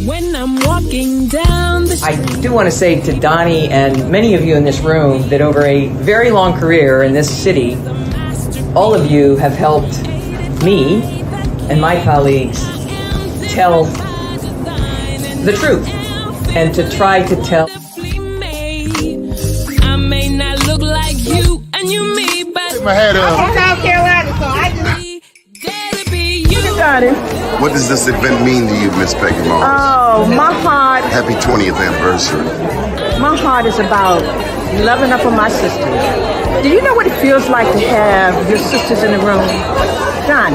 When I'm walking down the street. I do want to say to Doni and many of you in this room that over a very long career in this city, all of you have helped me and my colleagues tell the truth and to try to tell. I may not look like you and you me, but my head up. I'm from South Carolina, so I just you got it. What does this event mean to you, Miss Peggy Morris? Oh, my heart. Happy 20th anniversary. My heart is about loving up on my sisters. Do you know what it feels like to have your sisters in the room? John.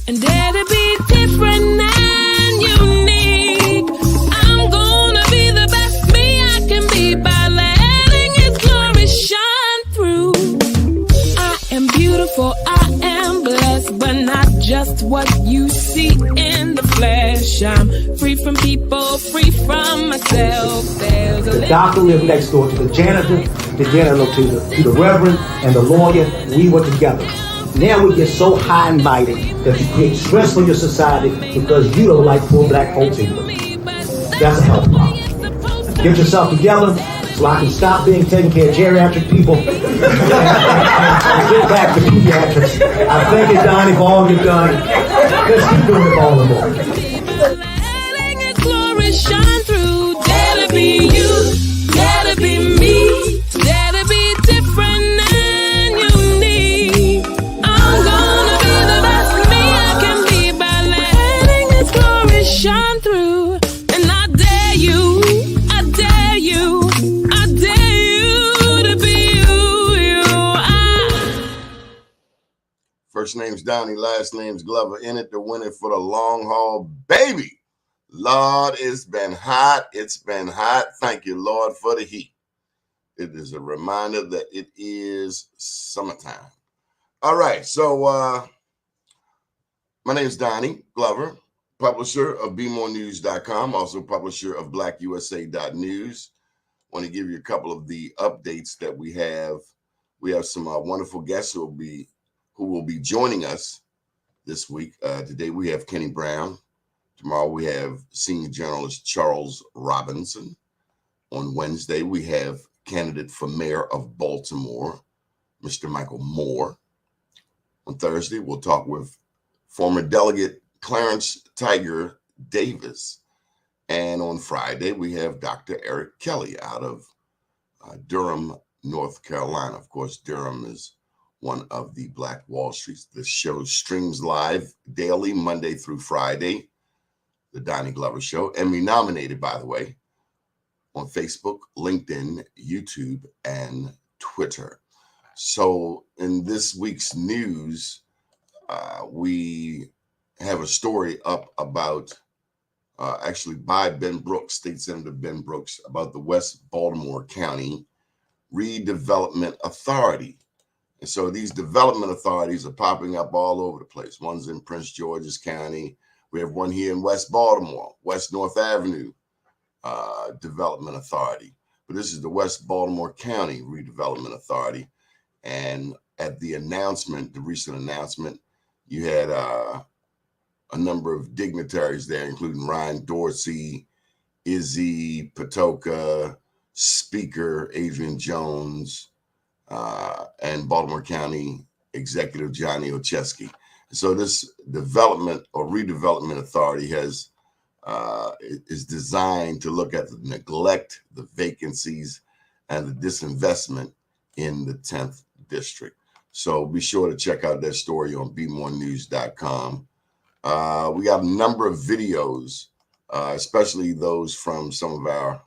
And dare to be different and unique. I'm gonna be the best me I can be by letting His glory shine through. I am beautiful, I am blessed, but not just what you see in the flesh. I'm free from people, free from myself. The doctor lived next door to the janitor, to the reverend, and the lawyer. We were together. Now we get so high and mighty that you create stress for your society because you don't like poor black folks either. That's a health problem. Get yourself together so I can stop being taking care of geriatric people and get back to pediatrics. I thank you, Doni, for all you've done. Let's keep doing it all and more. Letting His glory shine through. Dare to be you, dare to be me, dare to be different and unique. I'm gonna be the best me I can be by letting His glory shine through. And I dare you, I dare you, I dare you to be you. First name's Doni, last name's Glover. In it to win it for the long haul, baby. Lord, it's been hot. It's been hot. Thank you, Lord, for the heat. It is a reminder that it is summertime. All right, so my name is Doni Glover, publisher of BeMoreNews.com, also publisher of BlackUSA.News. Want to give you a couple of the updates that we have. We have some wonderful guests who will be joining us this week. Today we have Kenny Brown. Tomorrow we have senior journalist Charles Robinson. On Wednesday we have candidate for mayor of Baltimore, Mr. Michael Moore. On Thursday we'll talk with former delegate Clarence Tiger Davis. And on Friday we have Dr. Eric Kelly out of Durham, North Carolina. Of course, Durham is one of the Black Wall Streets. The show streams live daily, Monday through Friday. The Doni Glover Show, Emmy-nominated, by the way, on Facebook, LinkedIn, YouTube, and Twitter. So in this week's news, we have a story up about, actually by Ben Brooks, State Senator Ben Brooks, about the West Baltimore County Redevelopment Authority. And so these development authorities are popping up all over the place. One's in Prince George's County. We have one here in West Baltimore, West North Avenue Development Authority. But this is the West Baltimore County Redevelopment Authority. And at the announcement, the recent announcement, you had a number of dignitaries there, including Ryan Dorsey, Izzy Patoka, Speaker Adrian Jones, and Baltimore County Executive Johnny Ocheski. So this development or redevelopment authority is designed to look at the neglect, the vacancies, and the disinvestment in the 10th district. So be sure to check out that story on BeMoreNews.com. We got a number of videos, especially those from some of our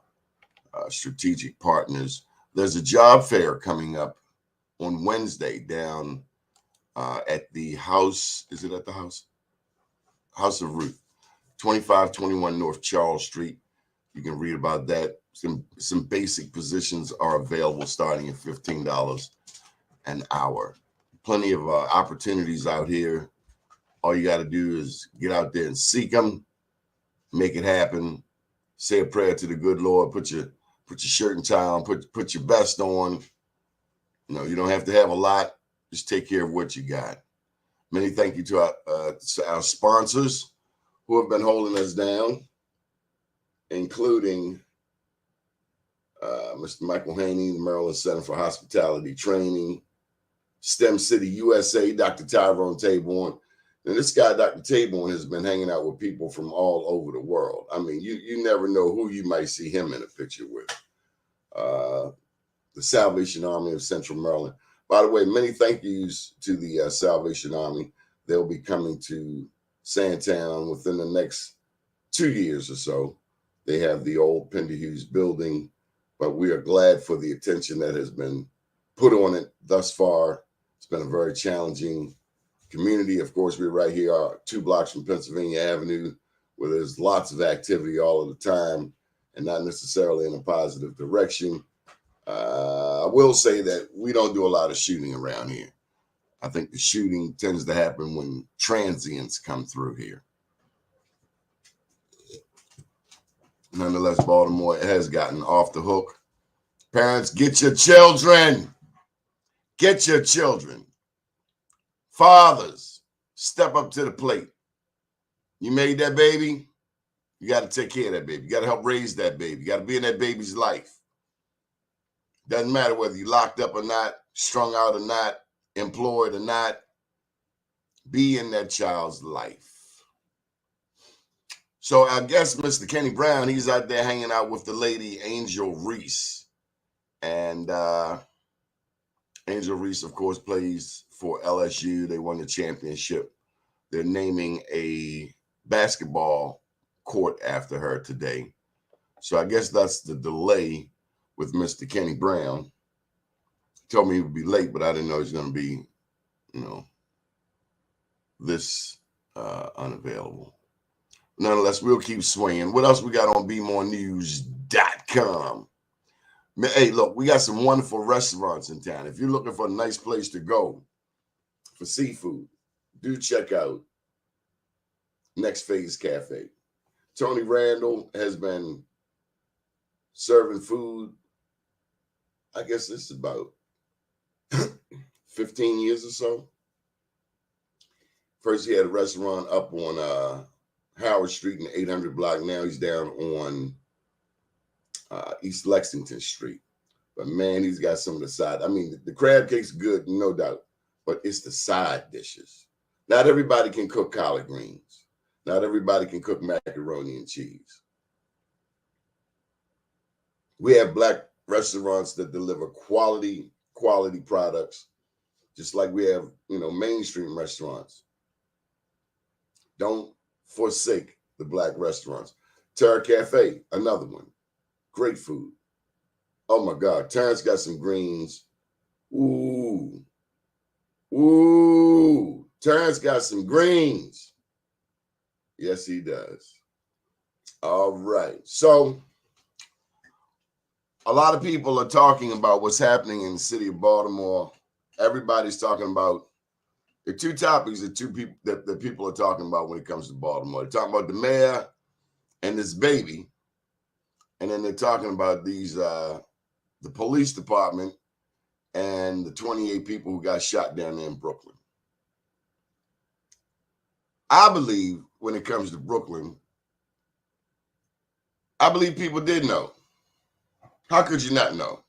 strategic partners. There's a job fair coming up on Wednesday down at the house. Is it at the house? House of Ruth, 2521 North Charles Street. You can read about that. Some basic positions are available starting at $15 an hour. Plenty of opportunities out here. All you got to do is get out there and seek them, make it happen. Say a prayer to the good Lord. Put your shirt and tie on. Put your best on. You know, you don't have to have a lot. Just take care of what you got. Many thank you to our sponsors who have been holding us down, including Mr. Michael Haney, the Maryland Center for Hospitality Training, STEM City USA, Dr. Tyrone Taborn. And this guy, Dr. Taborn, has been hanging out with people from all over the world. I mean, you never know who you might see him in a picture with. The Salvation Army of Central Maryland. By the way, many thank yous to the Salvation Army. They'll be coming to Sandtown within the next 2 years or so. They have the old Pender Hughes building, but we are glad for the attention that has been put on it thus far. It's been a very challenging community. Of course, we're right here 2 blocks from Pennsylvania Avenue, where there's lots of activity all of the time and not necessarily in a positive direction. I will say that we don't do a lot of shooting around here. I think the shooting tends to happen when transients come through here. Nonetheless, Baltimore has gotten off the hook. Parents, get your children. Get your children. Fathers, step up to the plate. You made that baby, you got to take care of that baby. You got to help raise that baby. You got to be in that baby's life. Doesn't matter whether you're locked up or not, strung out or not, employed or not. Be in that child's life. So I guess Mr. Kenny Brown, he's out there hanging out with the lady Angel Reese. And Angel Reese, of course, plays for LSU. They won the championship. They're naming a basketball court after her today. So I guess that's the delay with Mr. Kenny Brown. He told me he would be late, but I didn't know he was going to be, this unavailable. Nonetheless, we'll keep swinging. What else we got on bmorenews.com? Hey, look, we got some wonderful restaurants in town. If you're looking for a nice place to go for seafood, do check out Next Phase Cafe. Tony Randall has been serving food, I guess this is about 15 years or so. First, he had a restaurant up on Howard Street in the 800 block. Now he's down on East Lexington Street. But man, he's got some of the side. I mean, the crab cake's good, no doubt, but it's the side dishes. Not everybody can cook collard greens. Not everybody can cook macaroni and cheese. We have black restaurants that deliver quality products, just like we have, mainstream restaurants. Don't forsake the black restaurants. Terra Cafe, another one. Great food. Oh my God, Terrence got some greens. Ooh. Terrence got some greens. Yes, he does. All right. So a lot of people are talking about what's happening in the city of Baltimore. Everybody's talking about the 2 topics that people are talking about when it comes to Baltimore. They're talking about the mayor and this baby. And then they're talking about the police department and the 28 people who got shot down there in Brooklyn. I believe when it comes to Brooklyn, I believe people did know. How could you not know?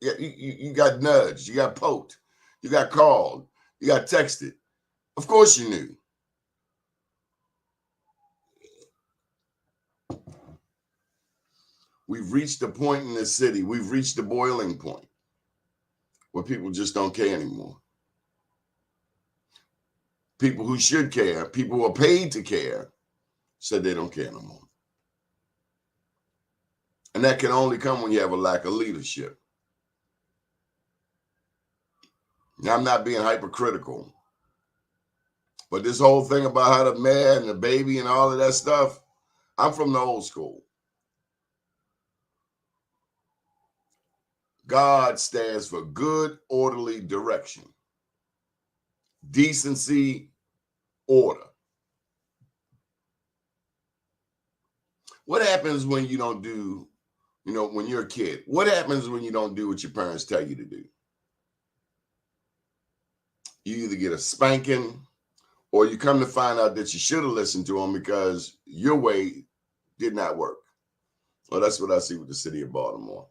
You got nudged, you got poked, you got called, you got texted. Of course you knew. We've reached a point in this city, we've reached the boiling point where people just don't care anymore. People who should care, people who are paid to care, said they don't care no more. And that can only come when you have a lack of leadership. Now, I'm not being hypercritical, but this whole thing about how the mayor and the baby and all of that stuff, I'm from the old school. God stands for good, orderly direction, decency, order. What happens when you don't do, when you're a kid? What happens when you don't do what your parents tell you to do? You either get a spanking or you come to find out that you should have listened to them because your way did not work. Well, that's what I see with the city of Baltimore.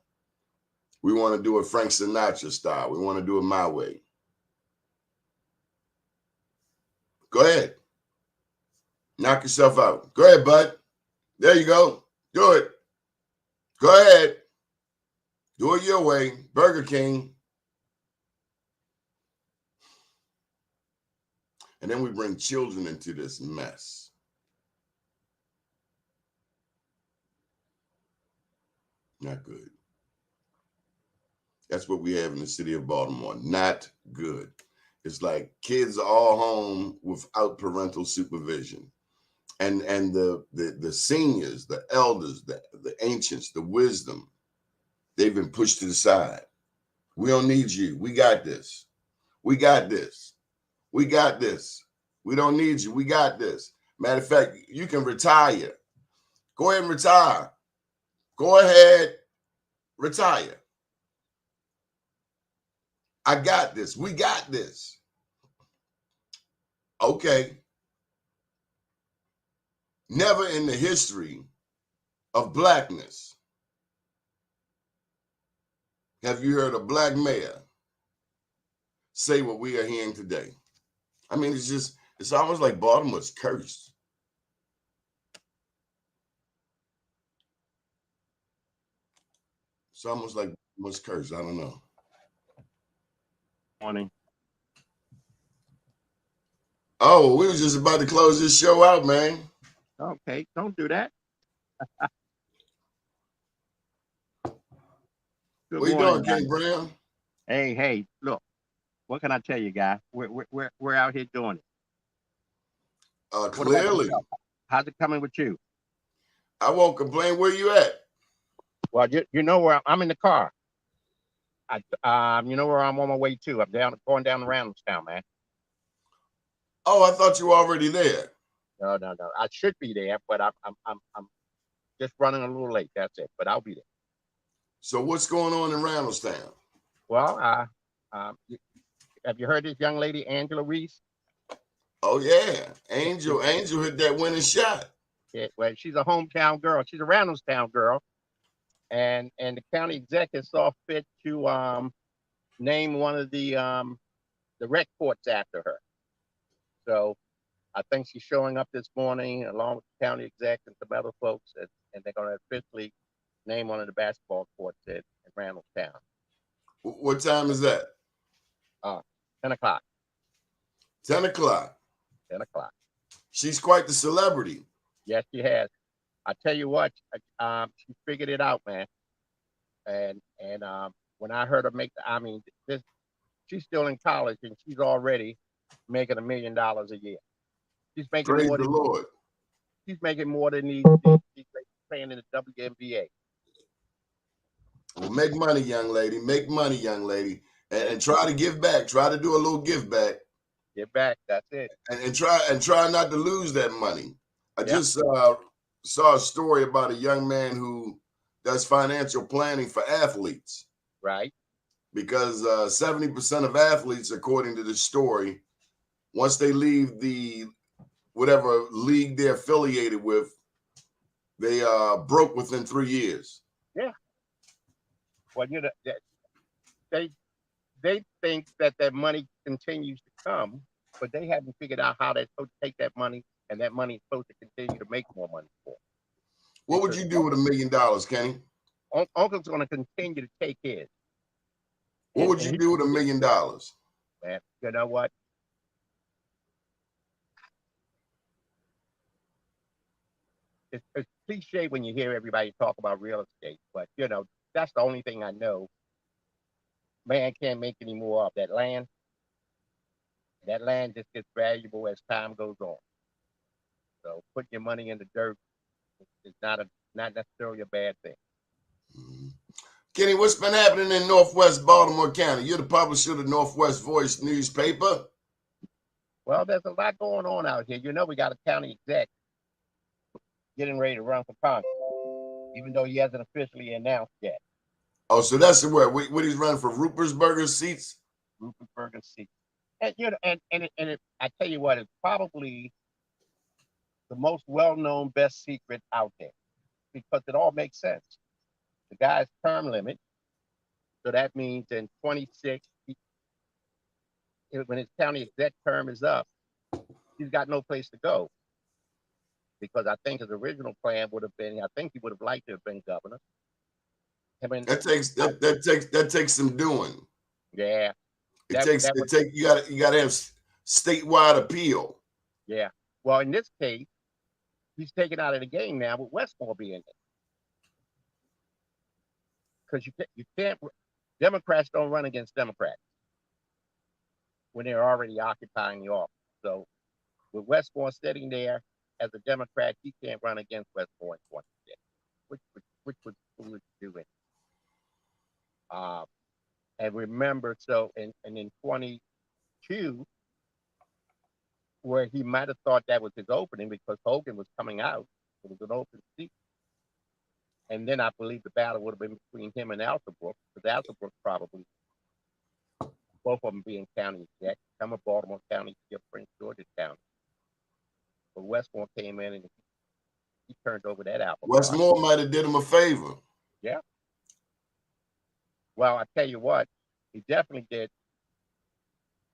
We want to do it Frank Sinatra style. We want to do it my way. Go ahead. Knock yourself out. Go ahead, bud. There you go. Do it. Go ahead. Do it your way. Burger King. And then we bring children into this mess. Not good. That's what we have in the city of Baltimore. Not good. It's like kids are all home without parental supervision. And the seniors, the elders, the ancients, the wisdom, they've been pushed to the side. We don't need you. We got this. We got this. We got this. We don't need you. We got this. Matter of fact, you can retire. Go ahead and retire. Go ahead, retire. I got this. We got this. Okay. Never in the history of blackness have you heard a black mayor say what we are hearing today. I mean, it's almost like Baltimore's cursed. It's almost like Baltimore's cursed. I don't know. Morning. Oh, we were just about to close this show out, man. Okay, don't do that. Good What you morning, doing, King Brown? Hey, look, what can I tell you, guy? We're out here doing it. What about Clearly. yourself? How's it coming with you? I won't complain. Where you at? Well, you know where I'm in the car. You know where I'm on my way to. I'm going down to Randallstown, man. Oh, I thought you were already there. No. I should be there, but I'm just running a little late. That's it. But I'll be there. So what's going on in Randallstown? Well, have you heard this young lady, Angela Reese? Oh yeah, Angel hit that winning shot. Yeah, well, she's a hometown girl. She's a Randallstown girl, and the county executive saw fit to name one of the rec courts after her. So I think she's showing up this morning along with the county exec and some other folks, and they're going to officially name one of the basketball courts in Randallstown. What time is that? 10 o'clock. 10 o'clock. 10 o'clock. She's quite the celebrity. Yes, she has. I tell you what, she figured it out, man. And when I heard her she's still in college and she's already making $1 million a year. She's making Praise more the than Lord. She's making more than these playing in the WNBA. Well, make money, young lady. Make money, young lady. And try to give back. Try to do a little give back. Give back. That's it. And try not to lose that money. I just saw a story about a young man who does financial planning for athletes. Right. Because 70% of athletes, according to this story, once they leave the whatever league they're affiliated with, they broke within 3 years. Yeah. Well, they think that money continues to come, but they haven't figured out how they're supposed to take that money, and that money is supposed to continue to make more money for them. What would you do with $1 million, Kenny? Uncle's going to continue to take his. What would you do with $1 million? Man, you know what? It's cliche when you hear everybody talk about real estate, but that's the only thing I know. Man can't make any more of that land. That land just gets valuable as time goes on. So putting your money in the dirt is not necessarily a bad thing. Mm-hmm. Kenny, what's been happening in Northwest Baltimore County? You're the publisher of the Northwest Voice newspaper. Well, there's a lot going on out here. We got a county exec getting ready to run for Congress, even though he hasn't officially announced yet. Oh, so that's the word. What he's running for Rupertsberger seats? Rupertsberger seats. And I tell you what, it's probably the most well-known, best secret out there because it all makes sense. The guy's term limit, so that means in 26, when his county exec term is up, he's got no place to go. Because I think his original plan would have been, I think he would have liked to have been governor. I mean, that takes some doing. Yeah. You gotta have statewide appeal. Yeah. Well, in this case, he's taken out of the game now with Westmore being there. Because you can't, Democrats don't run against Democrats when they're already occupying the office. So with Westmore sitting there as a Democrat, he can't run against Westmore in 2026, which was foolish doing. And remember, so in 22, where he might have thought that was his opening because Hogan was coming out, it was an open seat. And then I believe the battle would have been between him and Alterbrook, because Alterbrook probably, both of them being county exec, some of Baltimore County, Prince George's County. But Westmore came in and he turned over that apple. Westmore might have did him a favor. Yeah. Well, I tell you what, he definitely did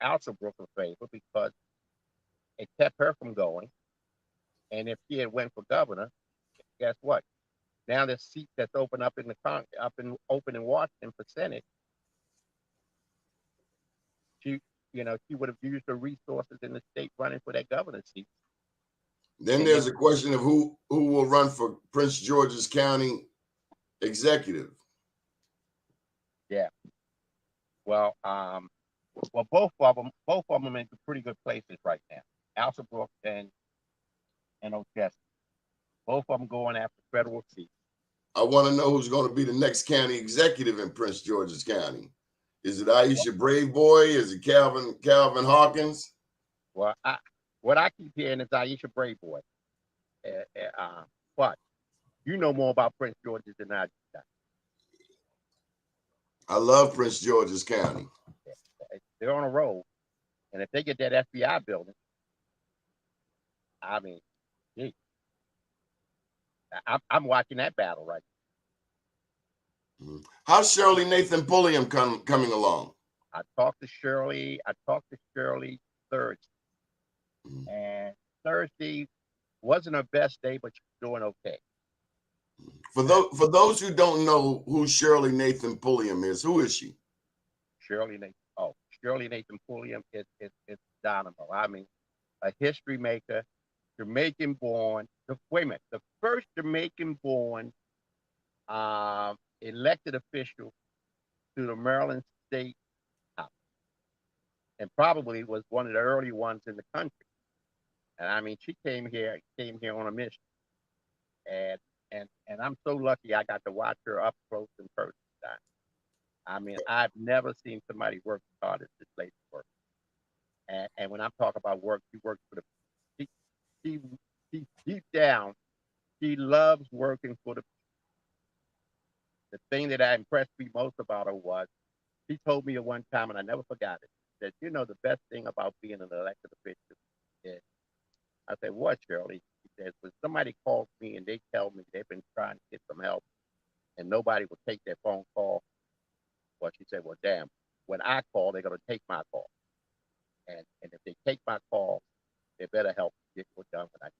Alterbrook a favor because it kept her from going. And if she had went for governor, guess what? Now the seat that's open up in open in Washington for Senate, she would have used her resources in the state running for that governor's seat. Then there's a question of who will run for Prince George's County executive. Yeah. Well, both of them in pretty good places right now. Alterbrook and O'Chester. Both of them going after federal seats. I want to know who's going to be the next county executive in Prince George's County. Is it Aisha Brave Boy? Is it Calvin Hawkins? Well, what I keep hearing is Aisha Brave Boy. But you know more about Prince George's than I do. I love Prince George's County. They're on a roll. And if they get that FBI building, I mean, gee, I'm watching that battle right now. How's Shirley Nathan Pulliam coming along? I talked to Shirley Thursday. And Thursday wasn't her best day, but she's doing okay. For those who don't know who Shirley Nathan Pulliam is, who is she? Shirley Nathan Pulliam is dynamo. I mean, a history maker, Jamaican born. The first Jamaican born elected official to the Maryland State House, and probably was one of the early ones in the country. And I mean, she came here on a mission, and I'm so lucky I got to watch her up close and personal. I mean, I've never seen somebody work as hard as this lady works. And when I'm talking about work, she works for she deep down, she loves working for the people. The thing that impressed me most about her was, she told me at one time, and I never forgot it, that, the best thing about being an elected official is, I said, what, Shirley? She says, when somebody calls me and they tell me they've been trying to get some help and nobody will take their phone call, well, she said, well, damn, when I call, they're going to take my call. And if they take my call, they better help get what done when I can.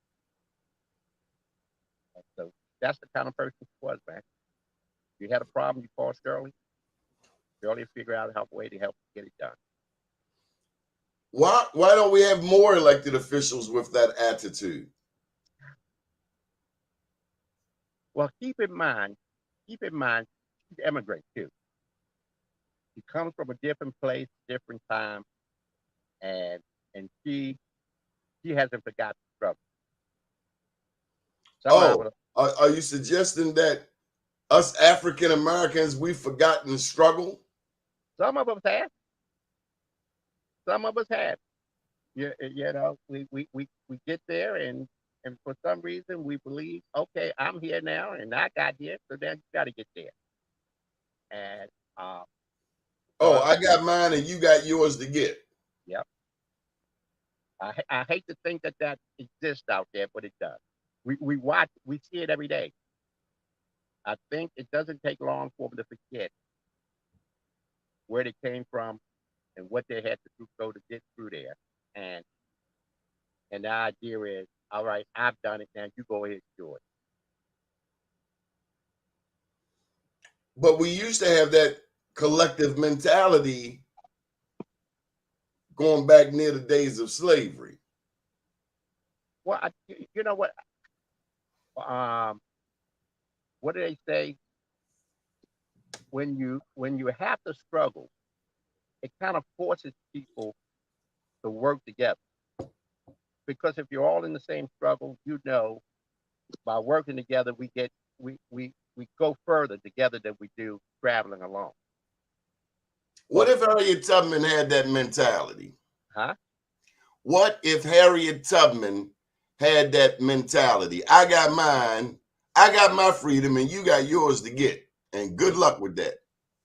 And so that's the kind of person she was, man. If you had a problem, you call Shirley. Shirley figure out a way to help get it done. Why don't we have more elected officials with that attitude? Well, keep in mind, she's immigrant too. She comes from a different place, different time, and she hasn't forgotten the struggle. Are you suggesting that us African Americans, we've forgotten the struggle? Some of us have. Some of us have. We get there, and for some reason we believe, okay, I'm here now, and I got here, so then you got to get there. And I got mine, and you got yours to get. Yep. I hate to think that that exists out there, but it does. We watch, we see it every day. I think it doesn't take long for them to forget where they came from and what they had to go to get through there. And the idea is, all right, I've done it, now you go ahead and do it. But we used to have that collective mentality going back near the days of slavery. Well, you know what? What do they say? When you have to struggle, it kind of forces people to work together. Because if you're all in the same struggle, you know, by working together, we go further together than we do traveling alone. What if Harriet Tubman had that mentality? Huh? What if Harriet Tubman had that mentality? I got mine, I got my freedom, and you got yours to get. And good luck with that.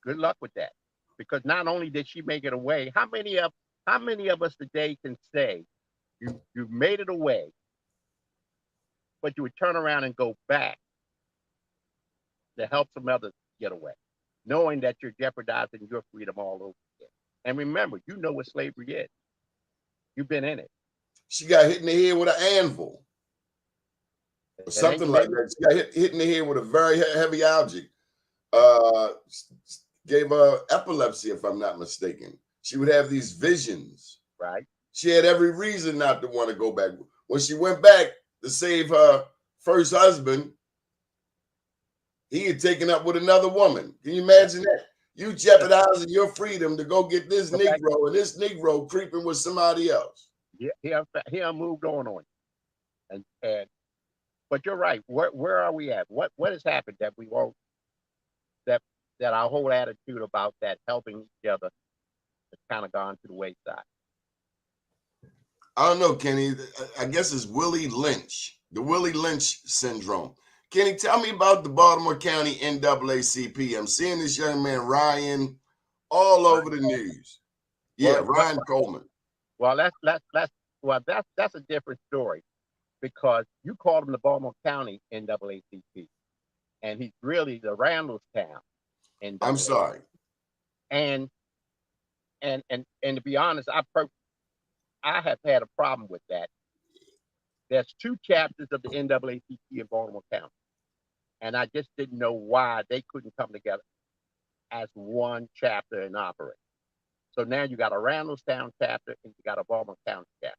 Good luck with that. Because not only did she make it away, how many of us today can say you made it away, but you would turn around and go back to help some others get away, knowing that you're jeopardizing your freedom all over again. And remember, you know what slavery is. You've been in it. She got hit in the head with an anvil or something like that. She got hit in the head with a very heavy object. Gave her epilepsy, if I'm not mistaken. She would have these visions. Right. She had every reason not to want to go back. When she went back to save her first husband, he had taken up with another woman. Can you imagine that? You jeopardizing your freedom to go get this Negro, and this Negro creeping with somebody else. Yeah, he moved on. And but you're right. Where are we at? What has happened that we won't that our whole attitude about that helping each other has kind of gone to the wayside? I don't know, Kenny. I guess it's Willie Lynch, the Willie Lynch syndrome. Kenny, tell me about the Baltimore County NAACP. I'm seeing this young man, Ryan, all over the news. Yeah, Ryan Coleman. Well, that's a different story, because you called him the Baltimore County NAACP, and he's really the Randallstown NAACP. I'm sorry. And to be honest, I have had a problem with that. There's two chapters of the NAACP in Baltimore County, and I just didn't know why they couldn't come together as one chapter and operate. So now you got a Randallstown chapter and you got a Baltimore County chapter.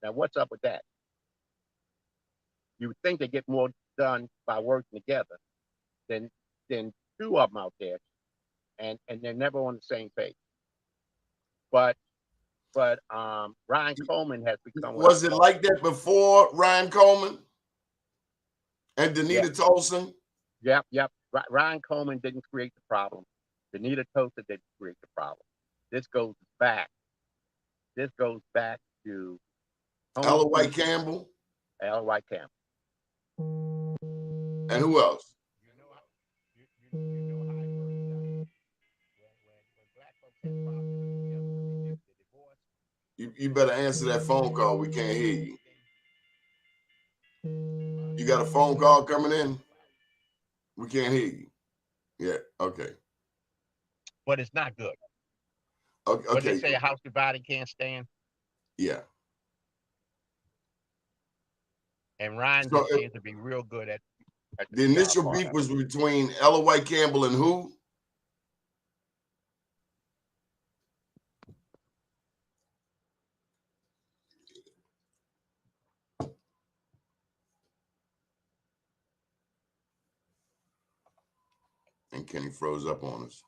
Now, what's up with that? You would think they get more done by working together than two of them out there, and they're never on the same page. But Ryan Coleman has become. Was it like that before Ryan Coleman and Danita Tolson? Yep. Ryan Coleman didn't create the problem. Danita Tolson didn't create the problem. This goes back to Ella White Campbell. Ella White Campbell. And who else? You know how it works. When black folks have problems, the divorce. You better answer that phone call. We can't hear you. You got a phone call coming in? We can't hear you. Yeah, okay. But it's not good. Okay. What they say, a house divided can't stand. Yeah. And Ryan just seems to be real good at the initial beef was between Ella White Campbell and who? And Kenny froze up on us.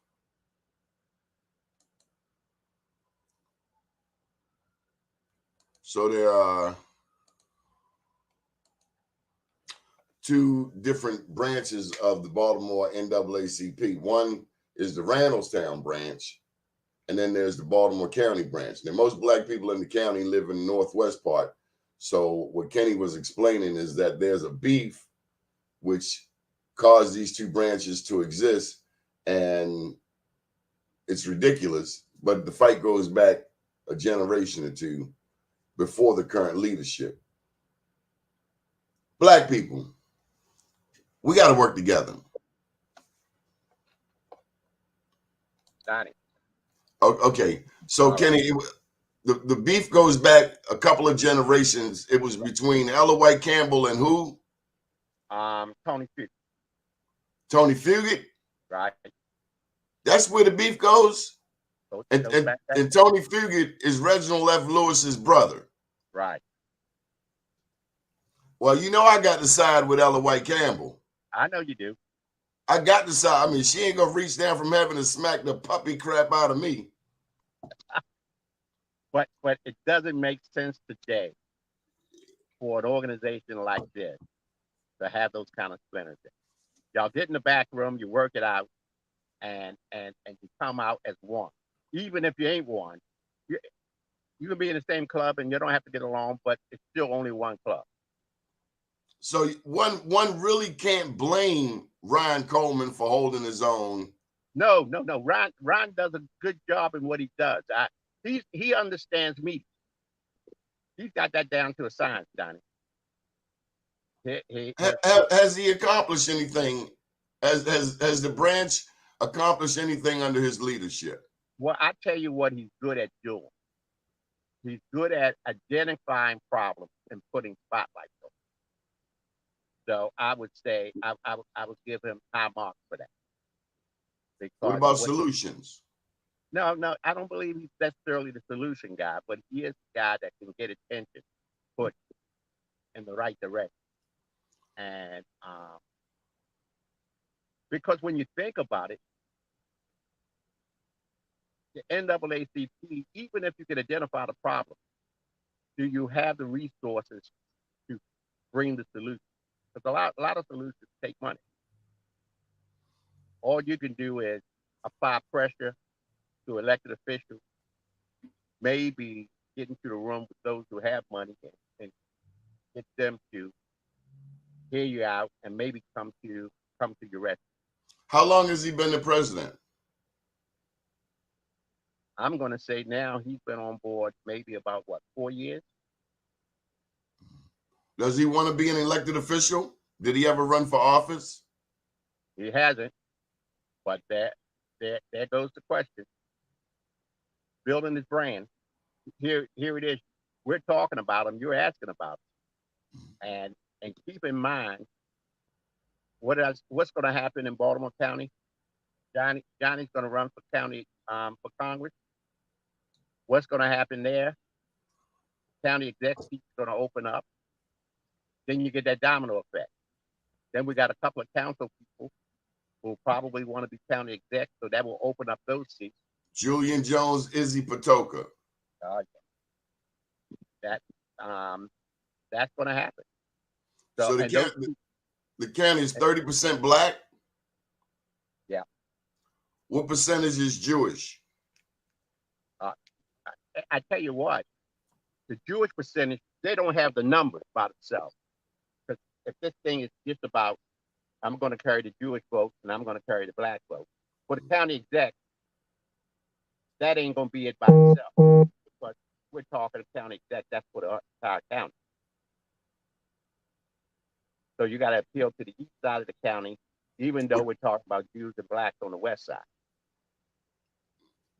So there are two different branches of the Baltimore NAACP. One is the Randallstown branch, and then there's the Baltimore County branch. Now, most black people in the county live in the northwest part. So what Kenny was explaining is that there's a beef which caused these two branches to exist, and it's ridiculous. But the fight goes back a generation or two, before the current leadership. Black people, we got to work together. Doni. Okay, so Kenny, the beef goes back a couple of generations. It was between Ella White Campbell and who? Tony Fugit. Tony Fugit. Right. That's where the beef goes. And back. Tony Fugit is Reginald F. Lewis's brother. Right. Well, you know I got to side with Ella White Campbell. I know you do. I got to side. I mean, she ain't gonna reach down from heaven and smack the puppy crap out of me. But it doesn't make sense today for an organization like this to have those kind of splinters. Y'all get in the back room, you work it out, and you come out as one. Even if you ain't one, you can be in the same club and you don't have to get along, but it's still only one club. So one really can't blame Ryan Coleman for holding his own. No. Ron does a good job in what he does. He understands media. He's got that down to a science, Doni. Has he accomplished anything? Has the branch accomplished anything under his leadership? Well, I tell you what he's good at doing. He's good at identifying problems and putting spotlights on them. So I would say I would give him high marks for that. Because what about solutions? No, I don't believe he's necessarily the solution guy, but he is the guy that can get attention put in the right direction. And because when you think about it, the NAACP, even if you can identify the problem, do you have the resources to bring the solution? Because a lot of solutions take money. All you can do is apply pressure to elected officials, maybe get into the room with those who have money and get them to hear you out and maybe come to your rescue. How long has he been the president? I'm going to say now he's been on board maybe about 4 years. Does he want to be an elected official? Did he ever run for office? He hasn't, but there goes the question. Building his brand. Here it is. We're talking about him. You're asking about him. And keep in mind what's going to happen in Baltimore County. Johnny's going to run for county for Congress. What's going to happen there? County executive is going to open up. Then you get that domino effect. Then we got a couple of council people who probably want to be county exec, so that will open up those seats. Julian Jones, Izzy Patoka. That's going to happen. So the county is 30% black? Yeah. What percentage is Jewish? I tell you what, the Jewish percentage, they don't have the numbers by themselves. Because if this thing is just about, I'm going to carry the Jewish vote and I'm going to carry the black vote, for the county exec, that ain't going to be it by itself. But we're talking county exec, that's for the entire county. So you got to appeal to the east side of the county, even though we're talking about Jews and blacks on the west side.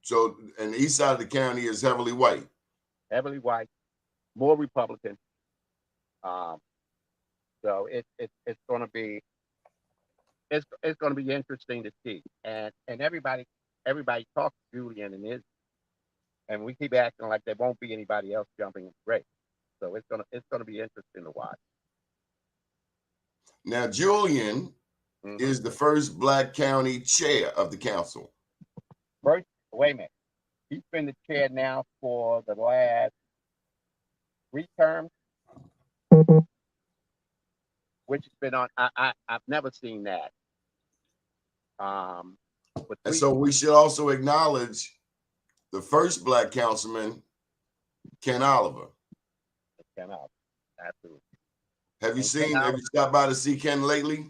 So, and the east side of the county is heavily white. Heavily white, more Republican. So it's going to be interesting to see. And everybody talks to Julian and and we keep acting like there won't be anybody else jumping in the race. So it's gonna be interesting to watch. Now, Julian is the first black county chair of the council. First, wait a minute. He's been the chair now for the last 3 terms, which has been on. I've never seen that. And so we should also acknowledge the first black councilman, Ken Oliver. Ken Oliver, absolutely. Have you stopped by to see Ken lately?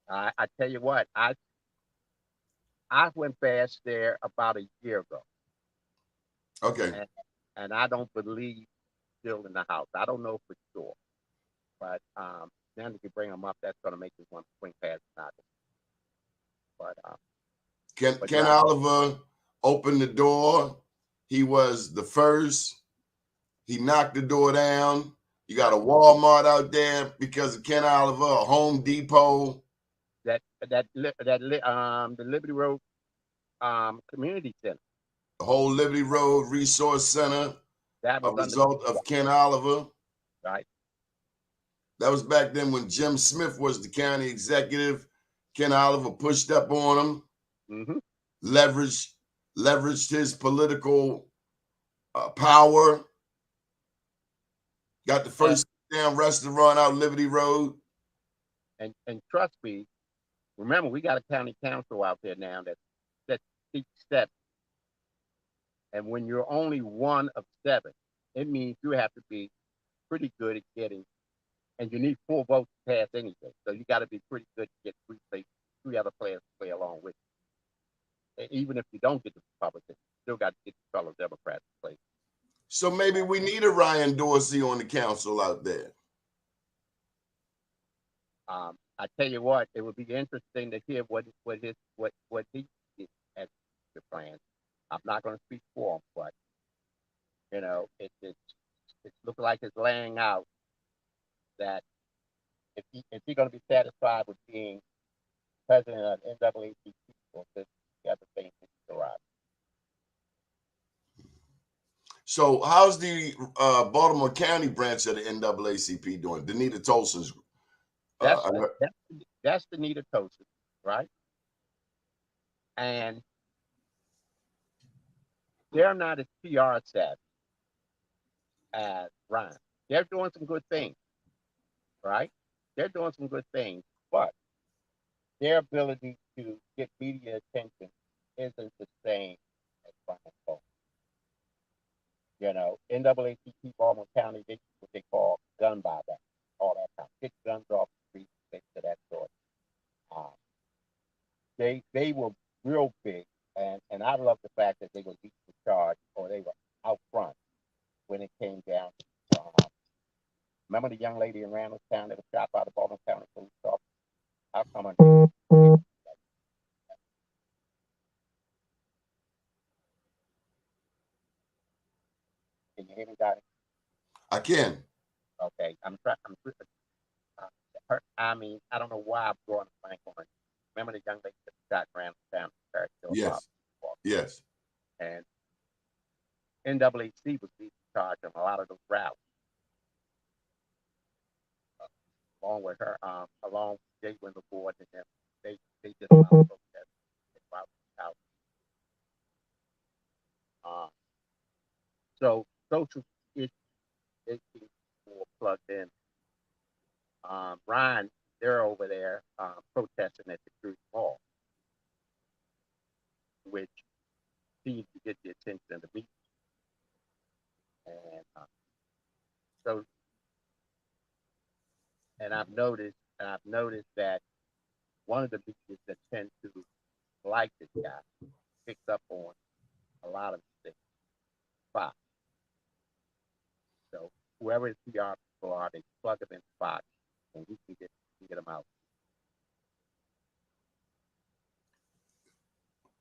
I tell you what, I went past there about a year ago. Okay. And I don't believe still in the House. I don't know for sure, but now that you bring him up, that's going to make this one swing past not. But Ken Oliver opened the door. He was the first. He knocked the door down. You got a Walmart out there because of Ken Oliver, a Home Depot. The Liberty Road Community Center. The whole Liberty Road Resource Center, That was a result of Ken Oliver. Right. That was back then when Jim Smith was the county executive. Ken Oliver pushed up on him, leveraged his political power. Got the first damn restaurant out Liberty Road. And trust me, remember we got a county council out there now that each step. And when you're only one of 7, it means you have to be pretty good at getting, and you need 4 votes to pass anything. So you got to be pretty good to get 3 other players to play along with you. And even if you don't get the Republicans, you still got to get the fellow Democrats to play. So maybe we need a Ryan Dorsey on the council out there. I tell you what, it would be interesting to hear what he did as the plan. I'm not going to speak for him, but you know, it looks like it's laying out that if he's going to be satisfied with being president of NAACP, or this other thing to arrive. So how's the Baltimore County branch of the NAACP doing? Danita Tolson's. That's Danita Tolson, right? And they're not as PR savvy as Ryan. They're doing some good things, right? They're doing some good things, but their ability to get media attention isn't the same as Ryan Tolson. You know, NAACP Baltimore County, they do what they call gun buyback, all that kind of get guns off the street, things of that sort. They were real big, and I love the fact that they were leading the charge, or they were out front when it came down to, remember the young lady in Randallstown that was shot by the Baltimore County police officer? I'll come on. Can you hear me, Dottie? I can. Okay, I mean, I don't know why I'm drawing a blank on it. Remember the young lady that shot Randallstown? Yes. Yes. And NAAC was leading charge on a lot of those routes. Along with her, along with Jay Wendell Ford and them, they did a lot of protests out. So social issues more plugged in. Ryan, they're over there protesting at the Drury Mall, which seems to get the attention of the media. And so, and I've noticed that one of the media that tend to like this guy picks up on a lot of things. Fox. So whoever his PR people are, they plug them in Fox, and we can get them out.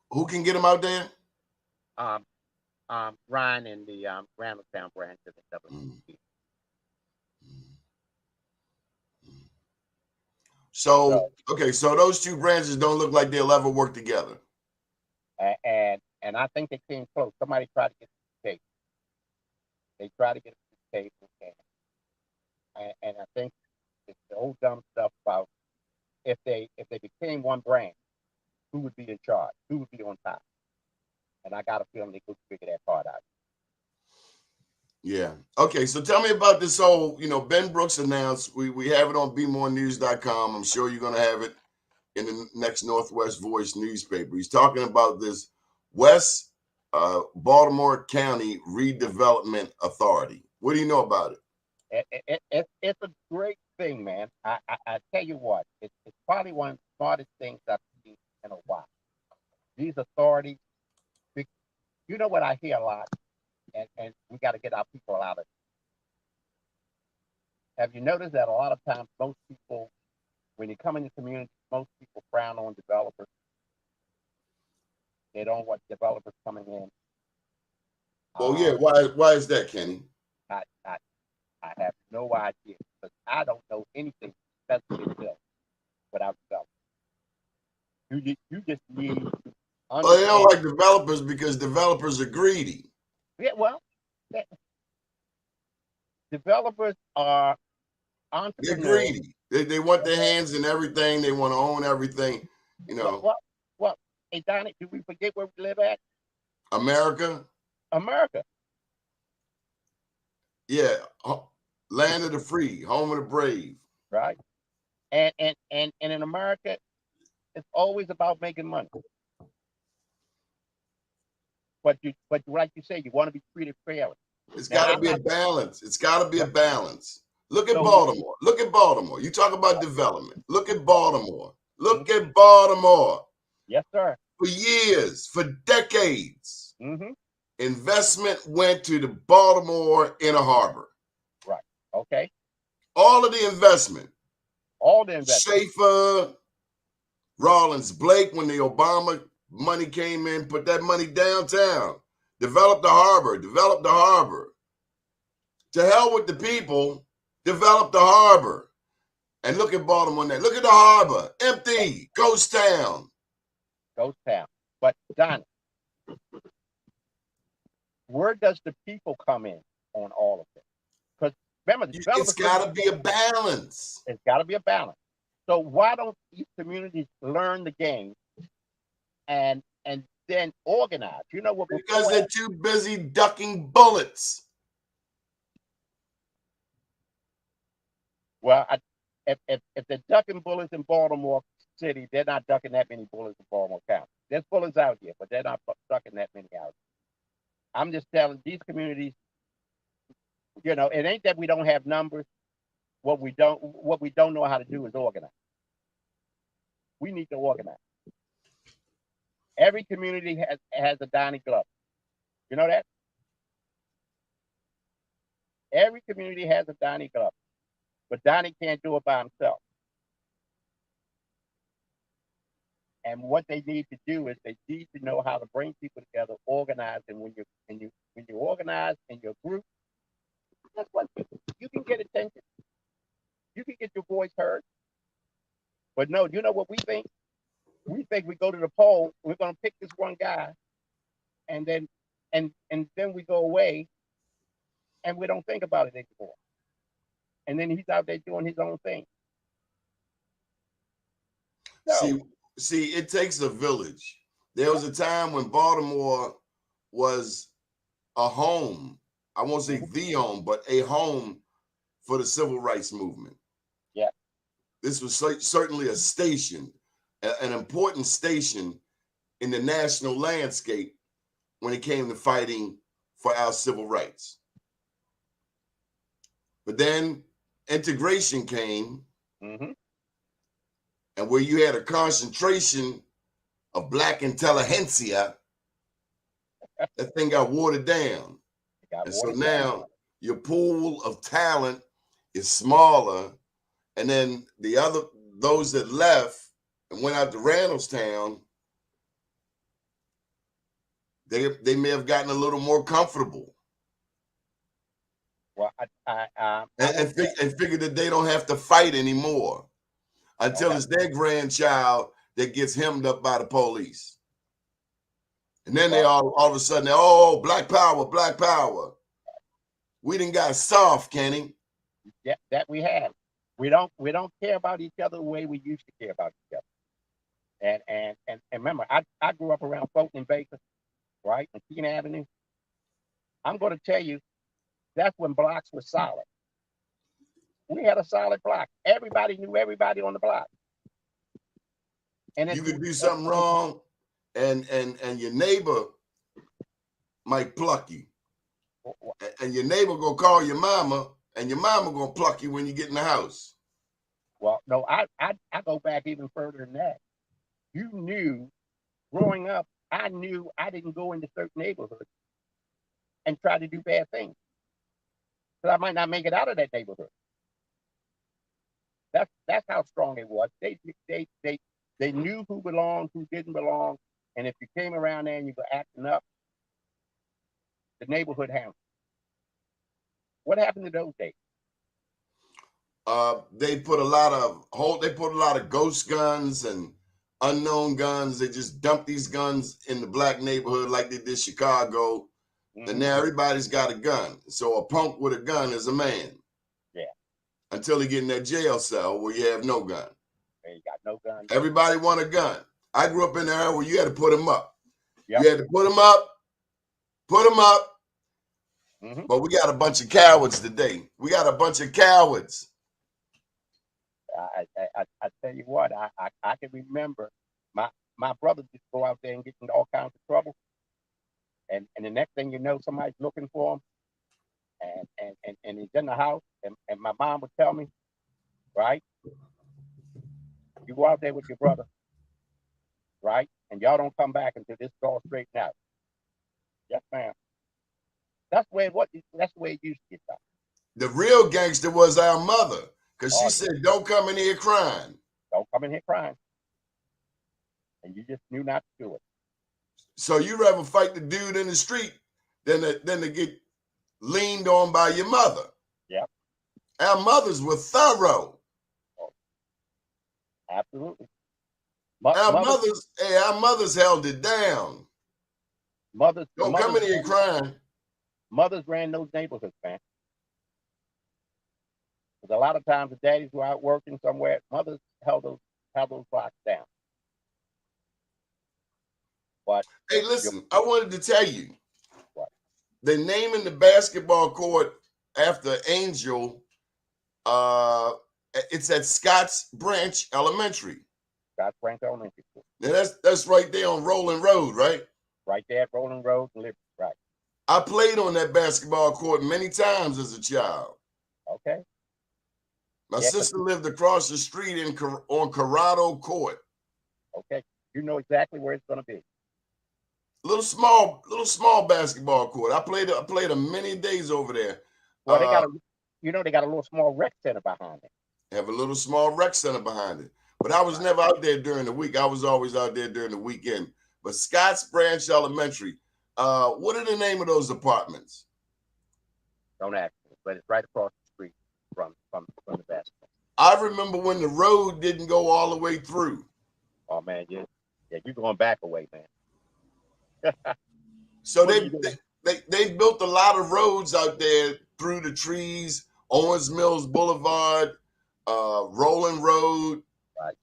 Who can get him out there? Ryan in the Randallstown branch of the WP. So those two branches don't look like they'll ever work together. And I think they came close. Somebody tried to get the tape. They tried to get the tape, and I think it's the old dumb stuff about if they became one branch, who would be in charge? Who would be on top? And I got a feeling they could figure that part out. Yeah. Okay. So tell me about this whole, Ben Brooks announced, we have it on bmorenews.com. I'm sure you're going to have it in the next Northwest Voice newspaper. He's talking about this West Baltimore County Redevelopment Authority. What do you know about it? It's a great thing, man. I tell you what, it's probably one of the smartest things I've seen in a while. These authorities, you know what I hear a lot, and we got to get our people out of it. Have you noticed that a lot of times most people, when you come in the community, most people frown on developers. They don't want developers coming in. Well, yeah. Why is that, Kenny? I, I, I have no idea because I don't know anything especially built without developers. You just need to Well, they don't understand. like developers because developers are greedy. Yeah, well, developers are They're entrepreneurs. greedy. They want their hands in everything. They want to own everything. You know, Well, hey, Donnie, do we forget where we live at? America. America, Yeah, land of the free, home of the brave. right? And in America, it's always about making money. But like you say, you want to be treated fairly. It's Now, got to I'm be a not balance. It's got to be a balance. Look at so Baltimore. Look at Baltimore. You talk about development. Look at Baltimore. Look at Baltimore. yes, sir. For years, for decades, Mm-hmm. investment went to the Baltimore Inner Harbor. Right. Okay. All of the investment. All the investment. Schaefer, Rawlins, Blake, when the Obama money came in, put that money downtown. Develop the harbor. Develop the harbor. To hell with the people. Develop the harbor. And look at Baltimore now. Look at the harbor. Empty. Ghost town. Ghost town. But Donnie, where does the people come in on all of this? Because remember, the It's got to be a balance. it's got to be a balance. So why don't these communities learn the game and then organize? You know what? Because they're too busy ducking bullets. Well, if they're ducking bullets in Baltimore City, they're not ducking that many bullets in Baltimore County. There's bullets out here, but they're not ducking that many out here. I'm just telling these communities, it ain't that we don't have numbers. What we don't know how to do is organize. We need to organize. Every community has a Donnie Glover. You know that? Every community has a Donnie Glover. But Donnie can't do it by himself. And what they need to do is they need to know how to bring people together, organize. And when you organize in your group, that's what you can get attention. You can get your voice heard. But no, you know what we think? We think we go to the poll, we're gonna pick this one guy, and then we go away and we don't think about it anymore. And then he's out there doing his own thing. So, See, it takes a village. There was a time when Baltimore was a home. I won't say the home, but a home for the civil rights movement. yeah, This was certainly a station, an important station in the national landscape when it came to fighting for our civil rights. But then integration came, mm-hmm. and where you had a concentration of Black intelligentsia, that thing got watered down. And so now your pool of talent is smaller, and then those that left and went out to Randallstown, they may have gotten a little more comfortable. Well, and figure that they don't have to fight anymore until it's their grandchild that gets hemmed up by the police. And then they all of a sudden, Black power, Black power. We done got soft, Kenny. Yeah, that we have. We don't care about each other the way we used to care about each other. And remember, I grew up around Fulton and Baker, right, and Keene Avenue. I'm going to tell you, that's when blocks were solid. We had a solid block. Everybody knew everybody on the block. And you could do something wrong, and your neighbor might pluck you, and your neighbor gonna call your mama, and your mama gonna pluck you when you get in the house. Well, no, I go back even further than that. You knew, growing up, I knew I didn't go into certain neighborhoods and try to do bad things, because I might not make it out of that neighborhood. That's how strong it was. They knew who belonged, who didn't belong, and if you came around there and you were acting up, the neighborhood handled. What happened to those days? They put a lot of ghost guns and unknown guns. They just dumped these guns in the black neighborhood like they did Chicago. And now everybody's got a gun. So a punk with a gun is a man. Yeah. Until he get in that jail cell where you have no gun. And you got no gun. Everybody want a gun. I grew up in the era where you had to put them up. Yep. You had to put them up. But we got a bunch of cowards today. We got a bunch of cowards. I tell you what, I can remember my brother just go out there and get into all kinds of trouble. And the next thing you know, somebody's looking for him, and he's in the house, and my mom would tell me, right? You go out there with your brother, right? And y'all don't come back until this is all straightened out. Yes, ma'am. That's the way it used to get done. The real gangster was our mother, because she said, "Don't come in here crying. Don't come in here crying." And you just knew not to do it. So you rather fight the dude in the street than to get leaned on by your mother. Yep. Our mothers were thorough. Oh, absolutely. Our mothers held it down. Don't come in here crying. Mothers ran those neighborhoods, man. Because a lot of times the daddies were out working somewhere. Mothers held those blocks down. But hey, listen, I wanted to tell you, what? They're naming the basketball court after Angel. It's at Scotts Branch Elementary. Scotts Branch Elementary School. Now that's right there on Rolling Road, right? Right there at Rolling Road, Liberty, right. I played on that basketball court many times as a child. Okay. My sister lived across the street on Corrado Court. Okay, you know exactly where it's going to be. Little small basketball court. I played many days over there. Well, they got a little small rec center behind it. Have a little small rec center behind it. But I was never out there during the week. I was always out there during the weekend. But Scotts Branch Elementary, what are the name of those apartments? Don't ask me, but it's right across the street from the basketball. I remember when the road didn't go all the way through. Oh man, yeah, you're going back a way, man. So they built a lot of roads out there through the trees, Owens Mills Boulevard, Rolling Road. Right.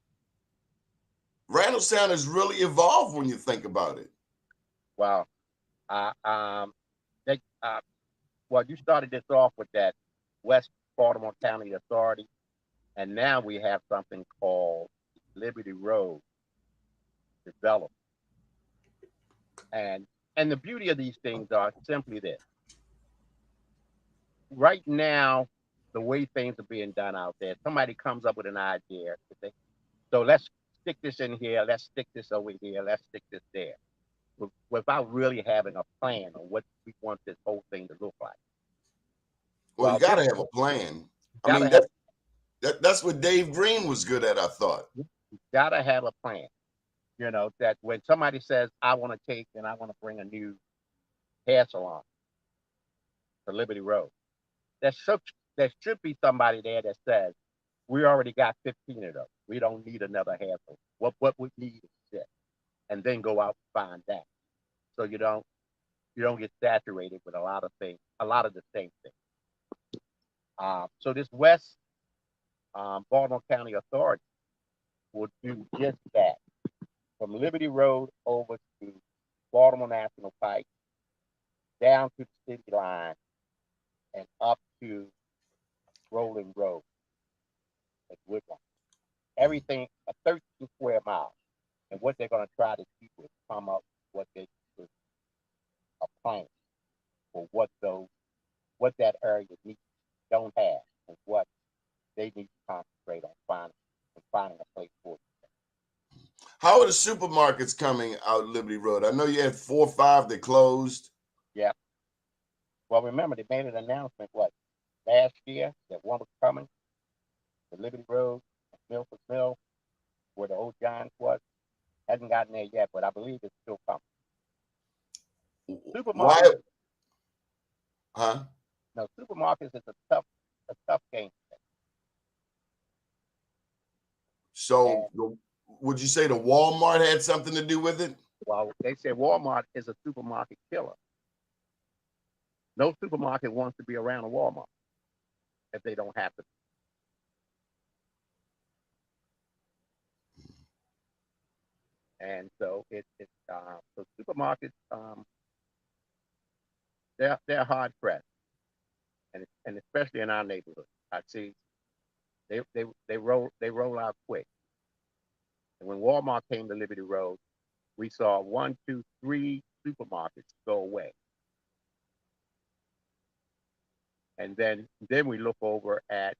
Randallstown has really evolved when you think about it. Wow. You started this off with that West Baltimore County Authority, and now we have something called Liberty Road developed. And the beauty of these things are simply this. Right now, the way things are being done out there, somebody comes up with an idea. So let's stick this in here, let's stick this over here, let's stick this there, without really having a plan on what we want this whole thing to look like. Well, you got to have a plan. I mean, that's what Dave Green was good at, I thought. You got to have a plan. You know, that when somebody says, I want to bring a new hair salon to Liberty Road, there should be somebody there that says, we already got 15 of those. We don't need another hair salon. What we need is this. And then go out and find that. So you don't get saturated with a lot of things, a lot of the same things. So this West Baltimore County Authority will do just that. From Liberty Road over to Baltimore National Pike, down to the city line, and up to Rolling Road at Woodlawn. Everything, a 13 square miles. And what they're going to try to do is come up with what they do, a plan for what that area needs, don't have, and what they need to concentrate on finding a place for it. How are the supermarkets coming out Liberty Road? I know you had 4 or 5 that closed. Yeah. Well, remember, they made an announcement, last year, that one was coming? The Liberty Road, Milford Mill, where the old Giants was, hasn't gotten there yet, but I believe it's still coming. Why? Supermarkets, Huh? no, supermarkets is a tough game. So, would you say the Walmart had something to do with it? Well, they say Walmart is a supermarket killer. No supermarket wants to be around a Walmart if they don't have to. And so so supermarkets, they're hard pressed, and especially in our neighborhood, I see they roll out quick. And when Walmart came to Liberty Road, we saw 1, 2, 3 supermarkets go away. And then we look over at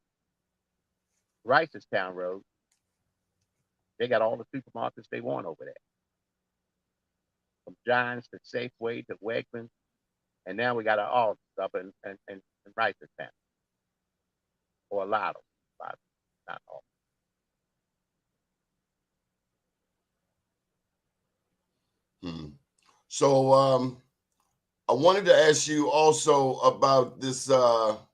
Ricestown Road. They got all the supermarkets they want over there, from Giants to Safeway to Wegmans, and now we got all up in Ricestown, or a lot of them, not all. So, I wanted to ask you also about this. When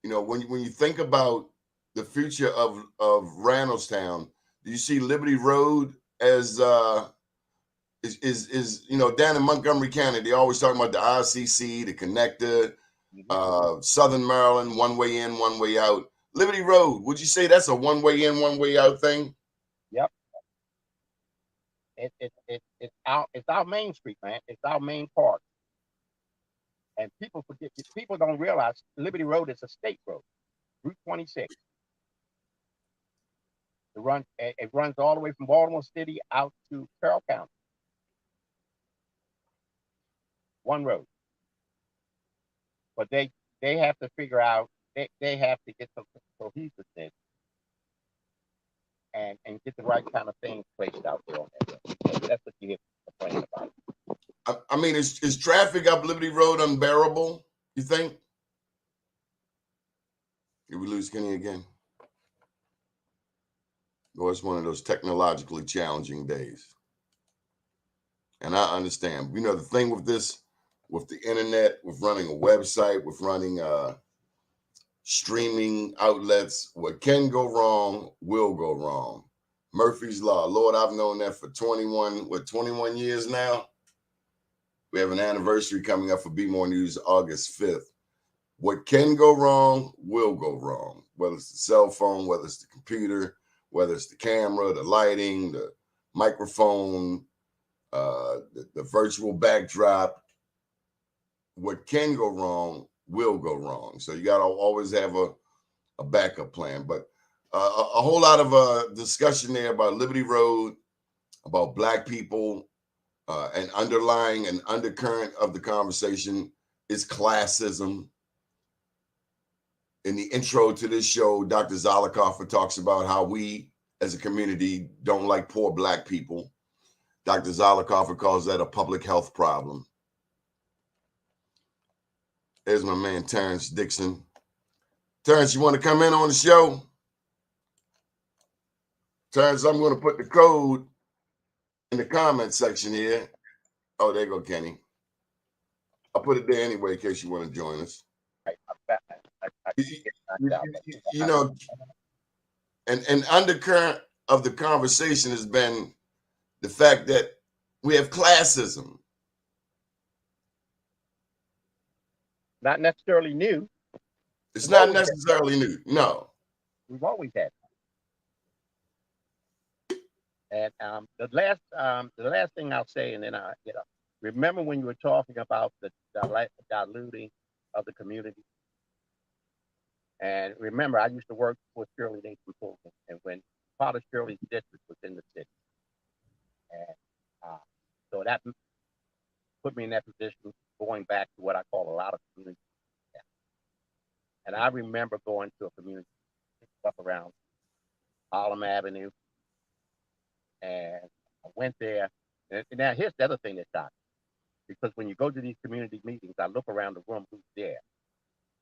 you think about the future of Randallstown, do you see Liberty Road as is down in Montgomery County? They always talking about the ICC, the connector, Southern Maryland, one way in, one way out. Liberty Road, would you say that's a one way in, one way out thing? Yep. It's our main street, man. It's our main park. And people don't realize Liberty Road is a state road, Route 26. It runs all the way from Baltimore City out to Carroll County. One road. But they have to figure out, they have to get some cohesiveness and get the right kind of things placed out there on that road. So that's what you hear complaining about. I mean, is traffic up Liberty Road unbearable, you think? Did we lose Kenny again? Or it's one of those technologically challenging days. And I understand. The thing with this, with the internet, with running a website, with running streaming outlets, what can go wrong will go wrong. Murphy's Law. Lord, I've known that for 21 years now. We have an anniversary coming up for Be More News August 5th. What can go wrong will go wrong, whether it's the cell phone, whether it's the computer, whether it's the camera, the lighting, the microphone, the virtual backdrop. What can go wrong will go wrong. So you got to always have a backup plan. But a whole lot of discussion there about Liberty Road, about Black people, and underlying and undercurrent of the conversation is classism. In the intro to this show, Dr. Zollicoffer talks about how we as a community don't like poor Black people. Dr. Zollicoffer calls that a public health problem. There's my man, Terrence Dixon. Terrence, you want to come in on the show? Terrence, I'm going to put the code in the comment section here. Oh, there you go, Kenny. I'll put it there anyway in case you want to join us. And undercurrent of the conversation has been the fact that we have classism. Not necessarily new. It's not necessarily new. No. We've always had it. And the last thing I'll say, and then remember when you were talking about the diluting of the community. And remember, I used to work with Shirley Nathan Fulton, and when part of Shirley's district was in the city, and so that put me in that position, going back to what I call a lot of community. And I remember going to a community up around Harlem Avenue, and I went there. And now here's the other thing that shocked me, because when you go to these community meetings, I look around the room, who's there.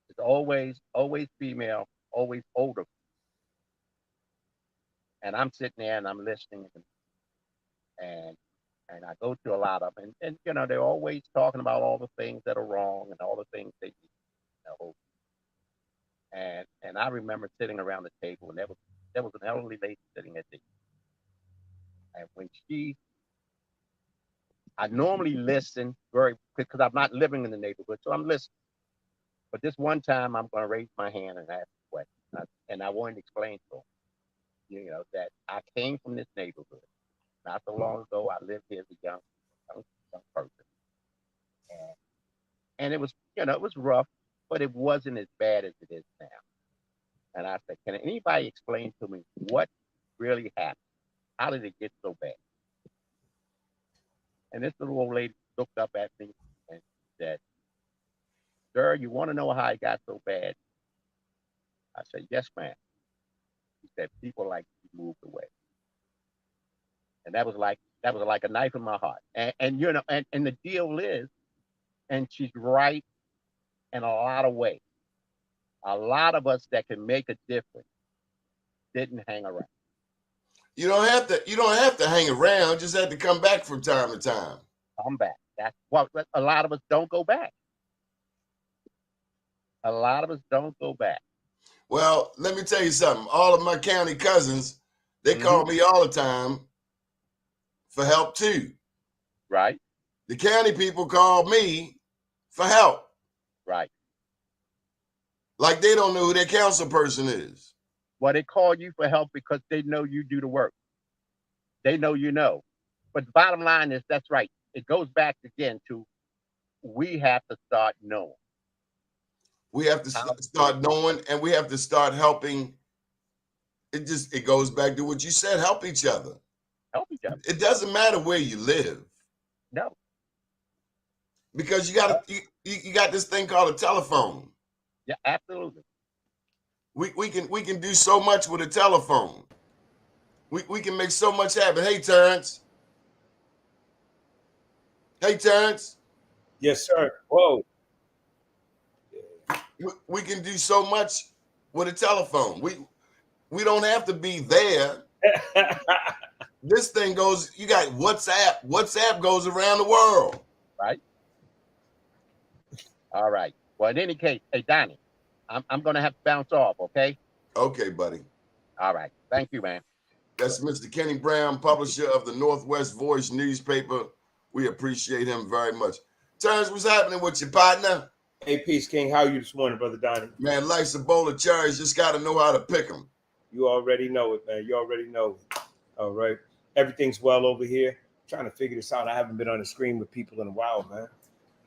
It's always female, always older. And I'm sitting there and I'm listening, and I go to a lot of them, and you know, they're always talking about all the things that are wrong and all the things they need to know. And I remember sitting around the table, and there was an elderly lady sitting at the, and when I normally listen very, because I'm not living in the neighborhood, so I'm listening. But this one time, I'm going to raise my hand and ask a question, and I wanted to explain to them, you know, that I came from this neighborhood not so long ago. I lived here as a young person, and it was, you know, it was rough, but it wasn't as bad as it is now. And I said, can anybody explain to me what really happened? How did it get so bad? And this little old lady looked up at me and said, sir, you want to know how it got so bad? I said, yes, ma'am. She said, people like you moved away. And that was like a knife in my heart. And you know, and the deal is, and she's right in a lot of ways. A lot of us that can make a difference didn't hang around. You don't have to hang around. Just have to come back from time to time. Come back. That's what a lot of us don't go back. A lot of us don't go back. Well, let me tell you something. All of my county cousins, they call me all the time for help too. Right. The county people call me for help. Right. Like they don't know who their council person is. Well, they call you for help because they know you do the work. They know you know. But the bottom line is, that's right. It goes back again to, we have to start knowing. We have to start knowing, and we have to start helping. It goes back to what you said, help each other. Help each other. It doesn't matter where you live. No. Because you got this thing called a telephone. Yeah, absolutely. We can do so much with a telephone. We can make so much happen. Hey, Terrence. Hey, Terrence. Yes, sir. Whoa. We can do so much with a telephone. We don't have to be there. This thing goes, you got WhatsApp. WhatsApp goes around the world. Right. All right. Well, in any case, hey, Donnie, I'm going to have to bounce off, okay? Okay, buddy. All right. Thank you, man. That's Mr. Kenny Brown, publisher of the Northwest Voice newspaper. We appreciate him very much. Terrence, what's happening with your partner? Hey, Peace King. How are you this morning, Brother Donnie? Man, life's a bowl of cherries. Just got to know how to pick them. You already know it, man. You already know it. All right. Everything's well over here. I'm trying to figure this out. I haven't been on the screen with people in a while, man.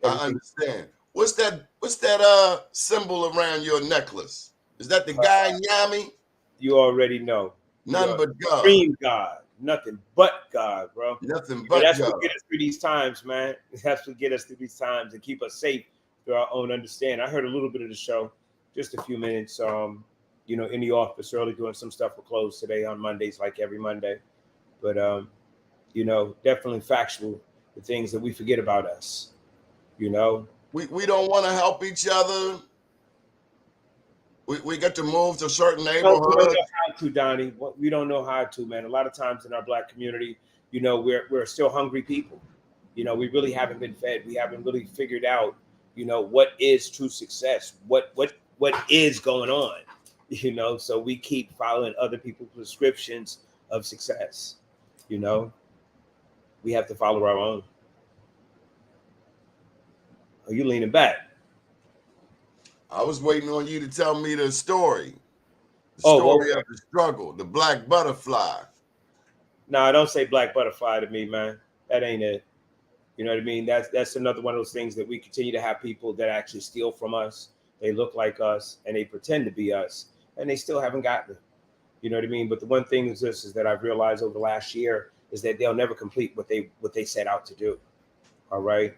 I understand. What's that symbol around your necklace? Is that the guy Nyami? You already know. None but God. Dream God. Nothing but God, bro. Nothing but that's God. What get us through these times, man. That's what get us through these times and keep us safe through our own understanding. I heard a little bit of the show, just a few minutes, you know, in the office early doing some stuff. We're closed today on Mondays, like every Monday. But, you know, definitely factual, the things that we forget about us, you know. We don't want to help each other. We get to move to certain neighborhoods. We don't know how to, Donnie. We don't know how to, man. A lot of times in our Black community, you know, we're still hungry people. You know, we really haven't been fed. We haven't really figured out, you know, what is true success, what is going on, you know. So we keep following other people's prescriptions of success. You know, we have to follow our own. Are you leaning back? I was waiting on you to tell me the story. The story of the struggle, the black butterfly. No, don't say black butterfly to me, man. That ain't it. You know what I mean? That's another one of those things that we continue to have people that actually steal from us. They look like us and they pretend to be us, and they still haven't gotten it. You know what I mean? But the one thing is this, is that I've realized over the last year is that they'll never complete what they set out to do. All right.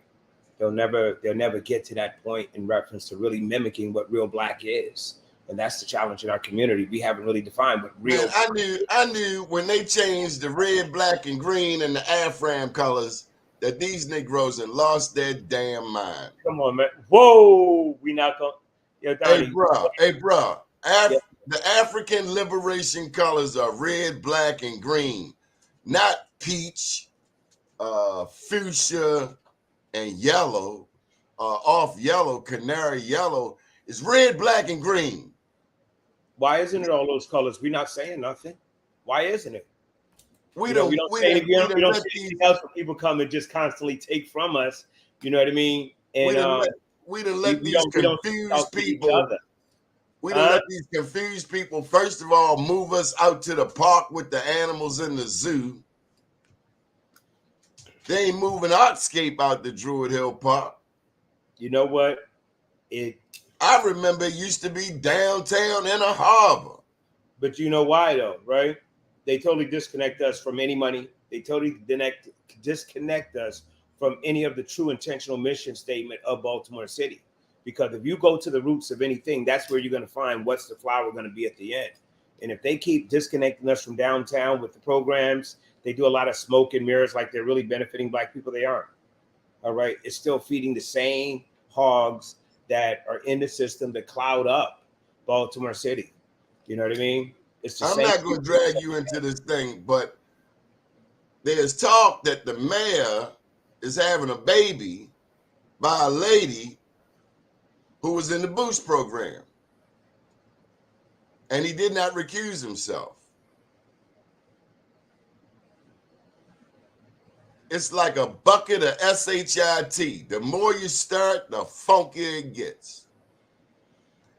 They'll never get to that point in reference to really mimicking what real Black is. And that's the challenge in our community. We haven't really defined what real. Man, I knew when they changed the red, black, and green and the Afram colors that these Negroes had lost their damn mind. Come on, man. Whoa, we not going. Hey, bro. The African liberation colors are red, black, and green, not peach, fuchsia, and yellow, off yellow, canary yellow. It's red, black, and green. Why isn't it all those colors? We're not saying nothing. Why isn't it? We You know, don't. we don't We say don't. anything, we don't say These. anything else when people come and just constantly take from us. You know what I mean? And we done let these confused people. We done let these confused people, first of all, move us out to the park with the animals in the zoo. They ain't moving Artscape out to Druid Hill Park. You know what? I remember it used to be downtown in a harbor. But you know why though, right? They totally disconnect us from any money. They totally disconnect us from any of the true intentional mission statement of Baltimore City. Because if you go to the roots of anything, that's where you're going to find what's the flower going to be at the end. And if they keep disconnecting us from downtown with the programs, they do a lot of smoke and mirrors like they're really benefiting Black people. They aren't. All right. It's still feeding the same hogs that are in the system that cloud up Baltimore City. You know what I mean? It's the same. I'm not going to drag you into this thing, but there's talk that the mayor is having a baby by a lady who was in the boost program. And he did not recuse himself. It's like a bucket of SHIT. The more you start, the funkier it gets.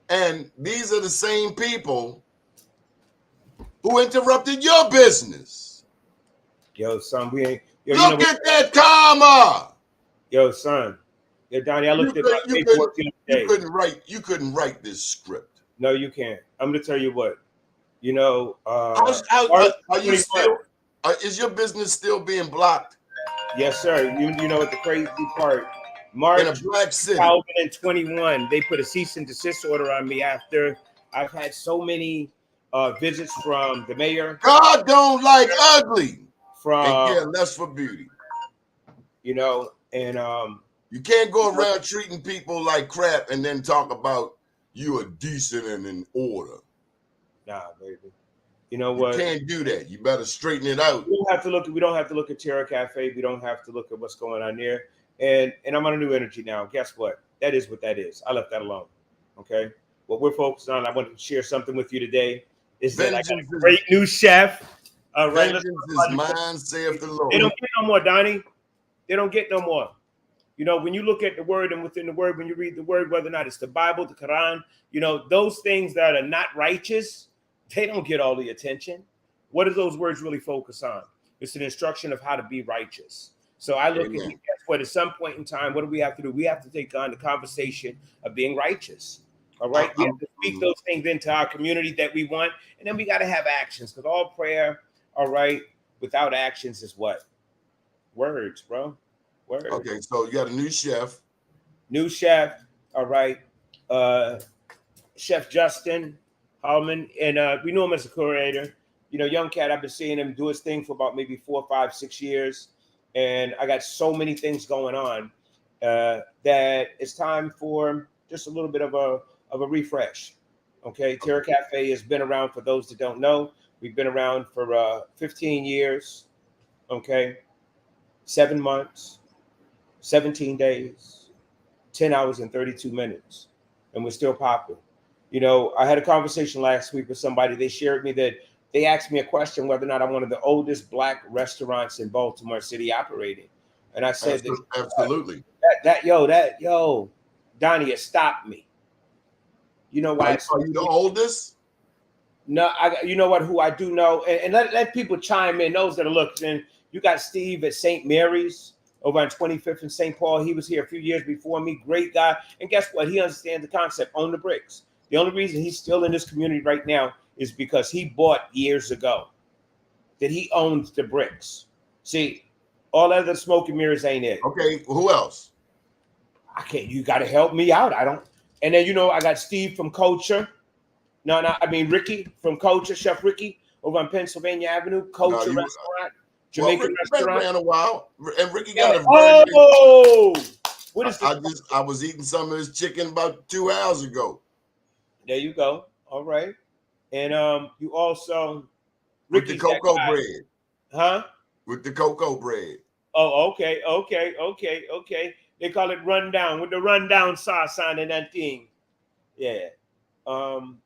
And these are the same people who interrupted your business. Yo, son, we ain't. Yo, Look at that karma. Yo, son. Yo, Donnie, I looked at my paperwork the other day. You couldn't write this script. No, you can't. I'm gonna tell you what. You know, are you still? Is your business still being blocked? Yes, sir. You know what the crazy part? March in a black city. 2021, they put a cease and desist order on me after I've had so many visits from the mayor. God don't like ugly. From and care less for beauty. You know, and you can't go around treating people like crap and then talk about you are decent and in order. Nah, baby. You know what? You can't do that. You better straighten it out. We don't have to look at Terra Cafe. We don't have to look at what's going on there. And I'm on a new energy now. Guess what? That is what that is. I left that alone. Okay. What we're focused on, I want to share something with you today. Is that I got a great new chef. All right. Vengeance is mine, saith the Lord. They don't get no more, Donnie. They don't get no more. You know, when you look at the word and within the word, when you read the word, whether or not it's the Bible, the Quran, you know, those things that are not righteous, they don't get all the attention. What do those words really focus on? It's an instruction of how to be righteous. So I look at guess what, at some point in time, what do we have to do? We have to take on the conversation of being righteous. All right. We have to speak those things into our community that we want. And then we got to have actions, because all prayer, all right, without actions is what? Words, bro. Words. Okay, so you got a new chef. New chef, all right. Chef Justin Hallman, and we know him as a curator. You know, young cat, I've been seeing him do his thing for about maybe 4, 5, 6 years. And I got so many things going on that it's time for just a little bit of a refresh. Okay, Terra Cafe has been around, for those that don't know. We've been around for 15 years. Okay, 7 months, 17 days, 10 hours and 32 minutes, and we're still popping. You know, I had a conversation last week with somebody. They shared me that they asked me a question whether or not I'm one of the oldest Black restaurants in Baltimore City operating. And I said, absolutely. Yo, Donnie, it stopped me. You know why? Are you the oldest? No, you know what? Who I do know, and let people chime in. Those that are looking, you got Steve at St. Mary's over on 25th and St. Paul. He was here a few years before me. Great guy. And guess what? He understands the concept. Own the bricks. The only reason he's still in this community right now is because he bought years ago, that he owns the bricks. See, all other smoke and mirrors ain't it. Okay, who else? I can't. You got to help me out. I don't. And then, you know, I got Steve from Culture. Ricky from Culture, Chef Ricky over on Pennsylvania Avenue, Culture Restaurant, Jamaican restaurant. Ran a while, and Ricky got a. What is I was eating some of his chicken about 2 hours ago. There you go. All right. And you also with the Ricky's that cocoa guy. bread. Huh? With the cocoa bread. Oh, okay. They call it rundown with the rundown sauce on and that thing. Yeah. And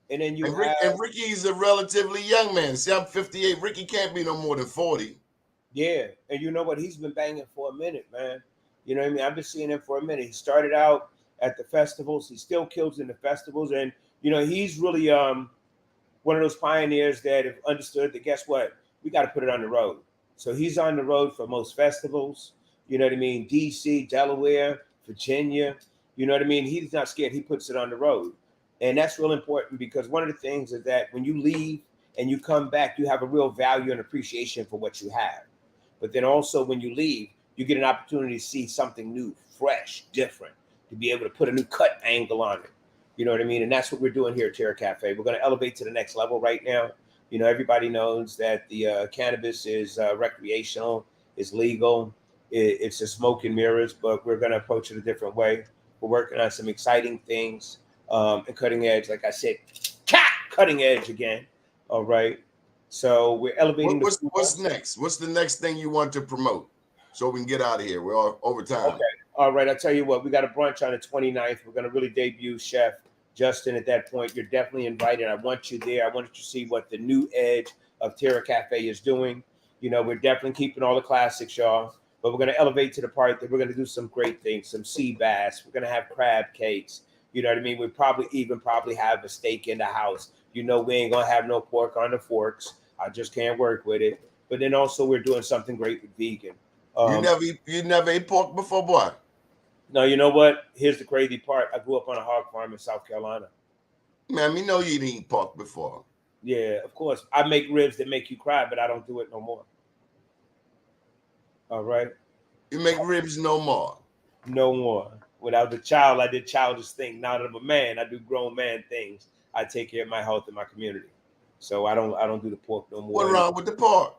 then you have And Ricky's a relatively young man. See, I'm 58. Ricky can't be no more than 40. yeah, and you know what? He's been banging for a minute, man. You know what I mean? I've been seeing him for a minute. He started out at the festivals. He still kills in the festivals, and you know he's really one of those pioneers that have understood that. Guess what? We got to put it on the road. So he's on the road for most festivals. You know what I mean? DC, Delaware, Virginia. You know what I mean? He's not scared. He puts it on the road, and that's real important because one of the things is that when you leave and you come back, you have a real value and appreciation for what you have. But then also when you leave, you get an opportunity to see something new, fresh, different, to be able to put a new cut angle on it. You know what I mean? And that's what we're doing here at Terra Cafe. We're going to elevate to the next level right now. You know, everybody knows that the cannabis is recreational, is legal. It's a smoke and mirrors, but we're going to approach it a different way. We're working on some exciting things and cutting edge. Like I said, cutting edge again. All right. So we're elevating. What's next? What's the next thing you want to promote so we can get out of here? We're all over time. Okay. All right. I'll tell you what, we got a brunch on the 29th. We're going to really debut Chef Justin at that point. You're definitely invited. I want you there. I want you to see what the new edge of Terra Cafe is doing. You know, we're definitely keeping all the classics, y'all. But we're going to elevate to the part that we're going to do some great things, some sea bass. We're going to have crab cakes. You know what I mean? We'll probably have a steak in the house. You know, we ain't going to have no pork on the forks. I just can't work with it. But then also we're doing something great with vegan. You never ate pork before, boy? No, you know what? Here's the crazy part. I grew up on a hog farm in South Carolina. Man, we know you didn't eat pork before. Yeah, of course. I make ribs that make you cry, but I don't do it no more. All right? You make ribs no more? No more. When I was a child, I did childish things. Now that I'm a man, I do grown man things. I take care of my health and my community. So I don't do the pork no more. What's wrong with the pork?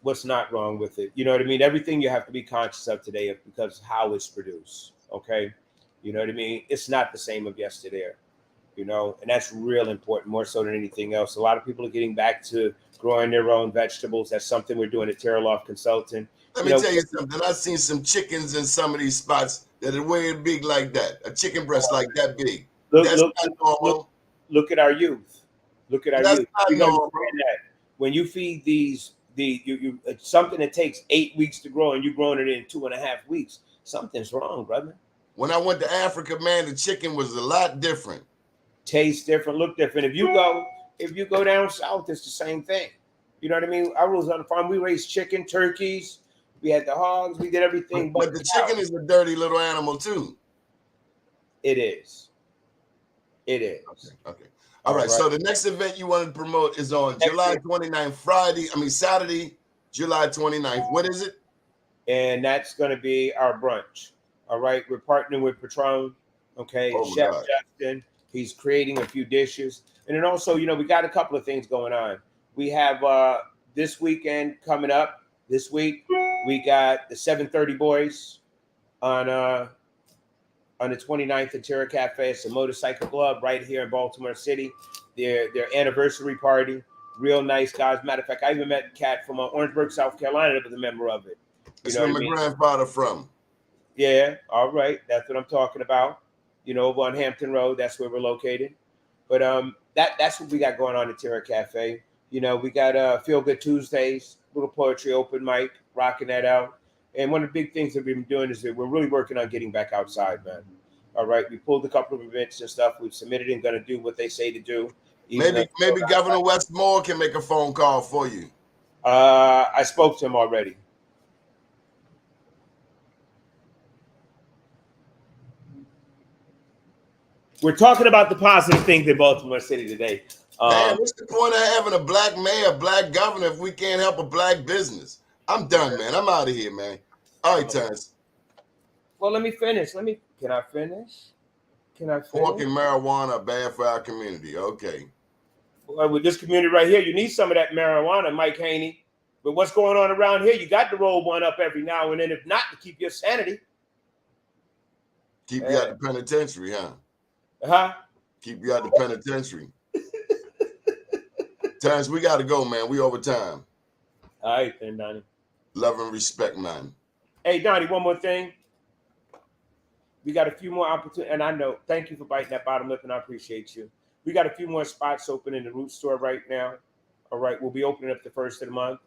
What's not wrong with it? You know what I mean? Everything you have to be conscious of today because how it's produced. Okay. You know what I mean? It's not the same of yesterday. You know, and that's real important, more so than anything else. A lot of people are getting back to growing their own vegetables. That's something we're doing at Terra Loft Consulting. Let me tell you something. I've seen some chickens in some of these spots that are way big like that. A chicken breast like that big. That's not normal. Look at our youth. Look at our That's youth. Not normal. When you feed you something that takes 8 weeks to grow and you're growing it in 2.5 weeks, something's wrong, brother. When I went to Africa, man, the chicken was a lot different. Tastes different, look different. If you go down south, it's the same thing. You know what I mean? I was on the farm. We raised chicken, turkeys. We had the hogs. We did everything. But the chicken is a dirty little animal too. It is. It is. Okay. All right. So the next event you want to promote is on July 29th, Saturday, July 29th. What is it? And that's going to be our brunch. All right. We're partnering with Patron. Okay. Chef Justin. He's creating a few dishes. And then also, you know, we got a couple of things going on. We have this weekend coming up. This week, we got the 730 Boys on the 29th at Terra Cafe. It's a motorcycle club right here in Baltimore City. Their anniversary party. Real nice guys. Matter of fact, I even met a cat from Orangeburg, South Carolina that was a member of it. That's where my grandfather from. Yeah, all right. That's what I'm talking about. You know, over on Hampton Road, that's where we're located. But that's what we got going on at Terra Cafe. You know, we got Feel Good Tuesdays, little poetry open mic, rocking that out. And one of the big things that we've been doing is that we're really working on getting back outside, man. All right, we pulled a couple of events and stuff. We've submitted and going to do what they say to do. Maybe Governor Westmore can make a phone call for you. I spoke to him already. We're talking about the positive things in Baltimore City today. Man, what's the point of having a black mayor, a black governor if we can't help a black business? I'm done, man. I'm out of here, man. All right, Terrence. Well, let me finish. Can I finish? Pork and marijuana are bad for our community. Okay. Well, with this community right here, you need some of that marijuana, Mike Haney. But what's going on around here, you got to roll one up every now and then, if not to keep your sanity. Keep you out the penitentiary, huh? Huh? Keep you out the penitentiary. Terrence, we got to go, man. We over time. All right, then, Donnie. Love and respect, man. Hey, Donnie, one more thing. We got a few more opportunities, and I know, thank you for biting that bottom lip, and I appreciate you. We got a few more spots open in the Root store right now. All right, we'll be opening up the first of the month.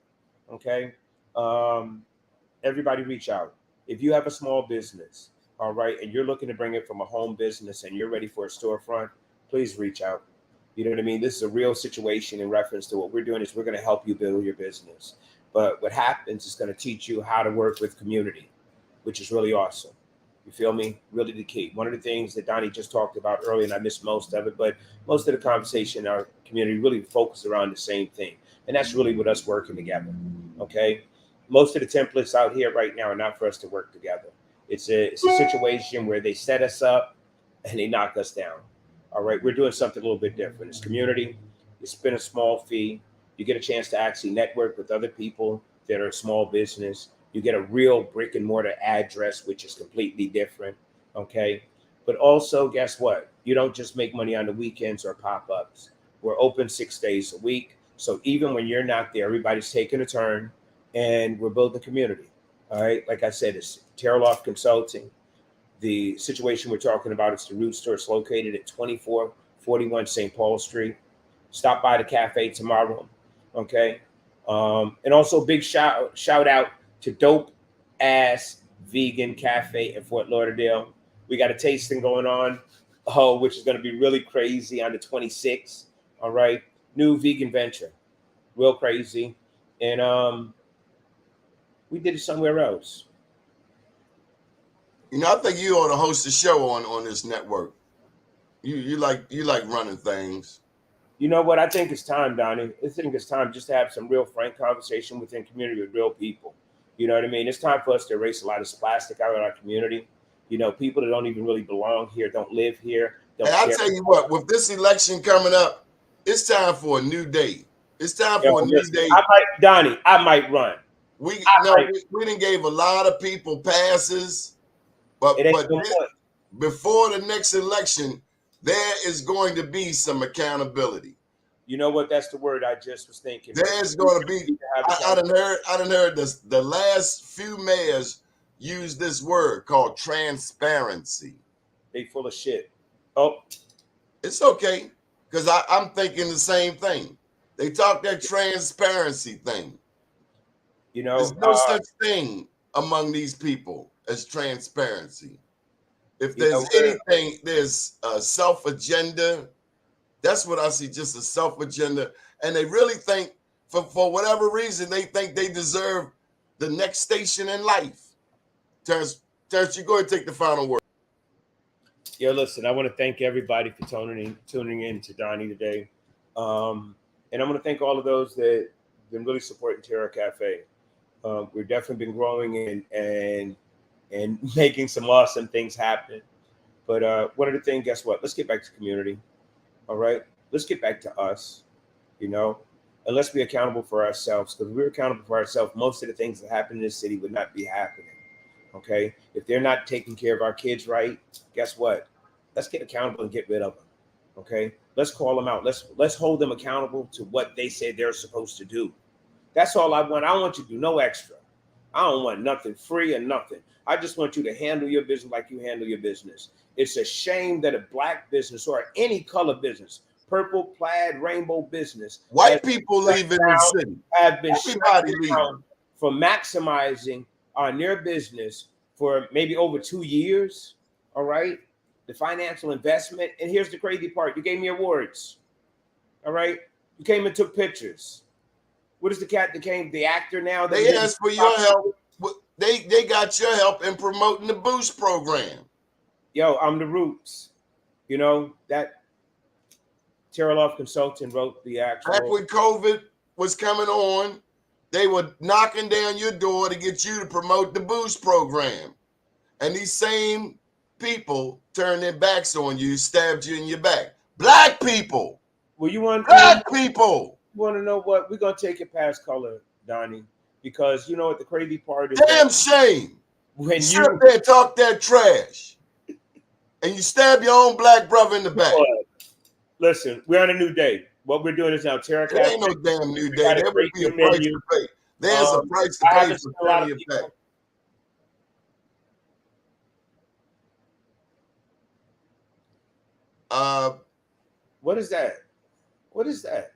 Okay. Everybody reach out. If you have a small business, all right, and you're looking to bring it from a home business and you're ready for a storefront, please reach out. You know what I mean? This is a real situation in reference to what we're doing is we're going to help you build your business. But what happens is going to teach you how to work with community, which is really awesome. You feel me? Really the key. One of the things that Donnie just talked about earlier, and I missed most of it, but most of the conversation in our community really focused around the same thing. And that's really with us working together. Okay. Most of the templates out here right now are not for us to work together. It's a situation where they set us up and they knock us down. All right. We're doing something a little bit different. It's community. You spend a small fee. You get a chance to actually network with other people that are a small business. You get a real brick and mortar address, which is completely different. Okay. But also, guess what? You don't just make money on the weekends or pop-ups. We're open 6 days a week. So even when you're not there, everybody's taking a turn and we're building community. All right. Like I said, it's Terraloft Consulting. The situation we're talking about is the Root store. It's located at 2441 St. Paul Street. Stop by the cafe tomorrow. Okay. And also big shout out to Dope Ass Vegan Cafe in Fort Lauderdale. We got a tasting going on, which is going to be really crazy on the 26th. All right. New vegan venture. Real crazy. And we did it somewhere else. You know, I think you ought to host a show on this network. You like running things. You know what? I think it's time, Donnie. I think it's time just to have some real frank conversation within community with real people. You know what I mean? It's time for us to erase a lot of plastic out of our community. You know, people that don't even really belong here, don't live here. Hey, I'll tell you what, with this election coming up, it's time for a new day. It's time for a new day. I might run. We done gave a lot of people passes, but before the next election, there is going to be some accountability. You know what? That's the word I just was thinking. There's going to be. I done heard this. The last few mayors use this word called transparency. They full of shit. Oh, it's okay because I'm thinking the same thing. They talk that transparency thing. You know, there's no such thing among these people as transparency. If there's anything, there's a self-agenda. That's what I see, just a self-agenda. And they really think, for whatever reason, they think they deserve the next station in life. Terrence, you go ahead and take the final word. Yeah, listen, I want to thank everybody for tuning in to Donnie today. And I want to thank all of those that have been really supporting Terra Cafe. We've definitely been growing and making some awesome things happen. But one of the things, guess what? Let's get back to community. All right. Let's get back to us, you know, and let's be accountable for ourselves, because if we're accountable for ourselves, most of the things that happen in this city would not be happening. Okay. If they're not taking care of our kids right, guess what? Let's get accountable and get rid of them. Okay. Let's call them out. Let's hold them accountable to what they say they're supposed to do. That's all I want. I don't want you to do no extra. I don't want nothing free or nothing. I just want you to handle your business like you handle your business. It's a shame that a black business or any color business, purple, plaid, rainbow business, white people leaving the city have been shut down from maximizing on their business for maybe over 2 years. All right. The financial investment. And here's the crazy part. You gave me awards. All right. You came and took pictures. What is the cat that came? The actor now? They asked for your help. They got your help in promoting the Boost program. Yo, I'm the Roots. You know, that Terraloft Consulting wrote the actual. Back when COVID was coming on, they were knocking down your door to get you to promote the Boost program. And these same people turned their backs on you, stabbed you in your back. Black people. Well, you want black people. You want to know what? We're going to take it past color, Donnie. Because you know what the crazy part is? Damn shame. When you sit there and talk that trash and you stab your own black brother in the back. Listen, we're on a new day. what we're doing is now Terra There Cafe. ain't no damn new We day. got a There would great be a new price menu. to pay. There's a price to I pay haven't for seen a lot of turning it back. people. What is that? What is that?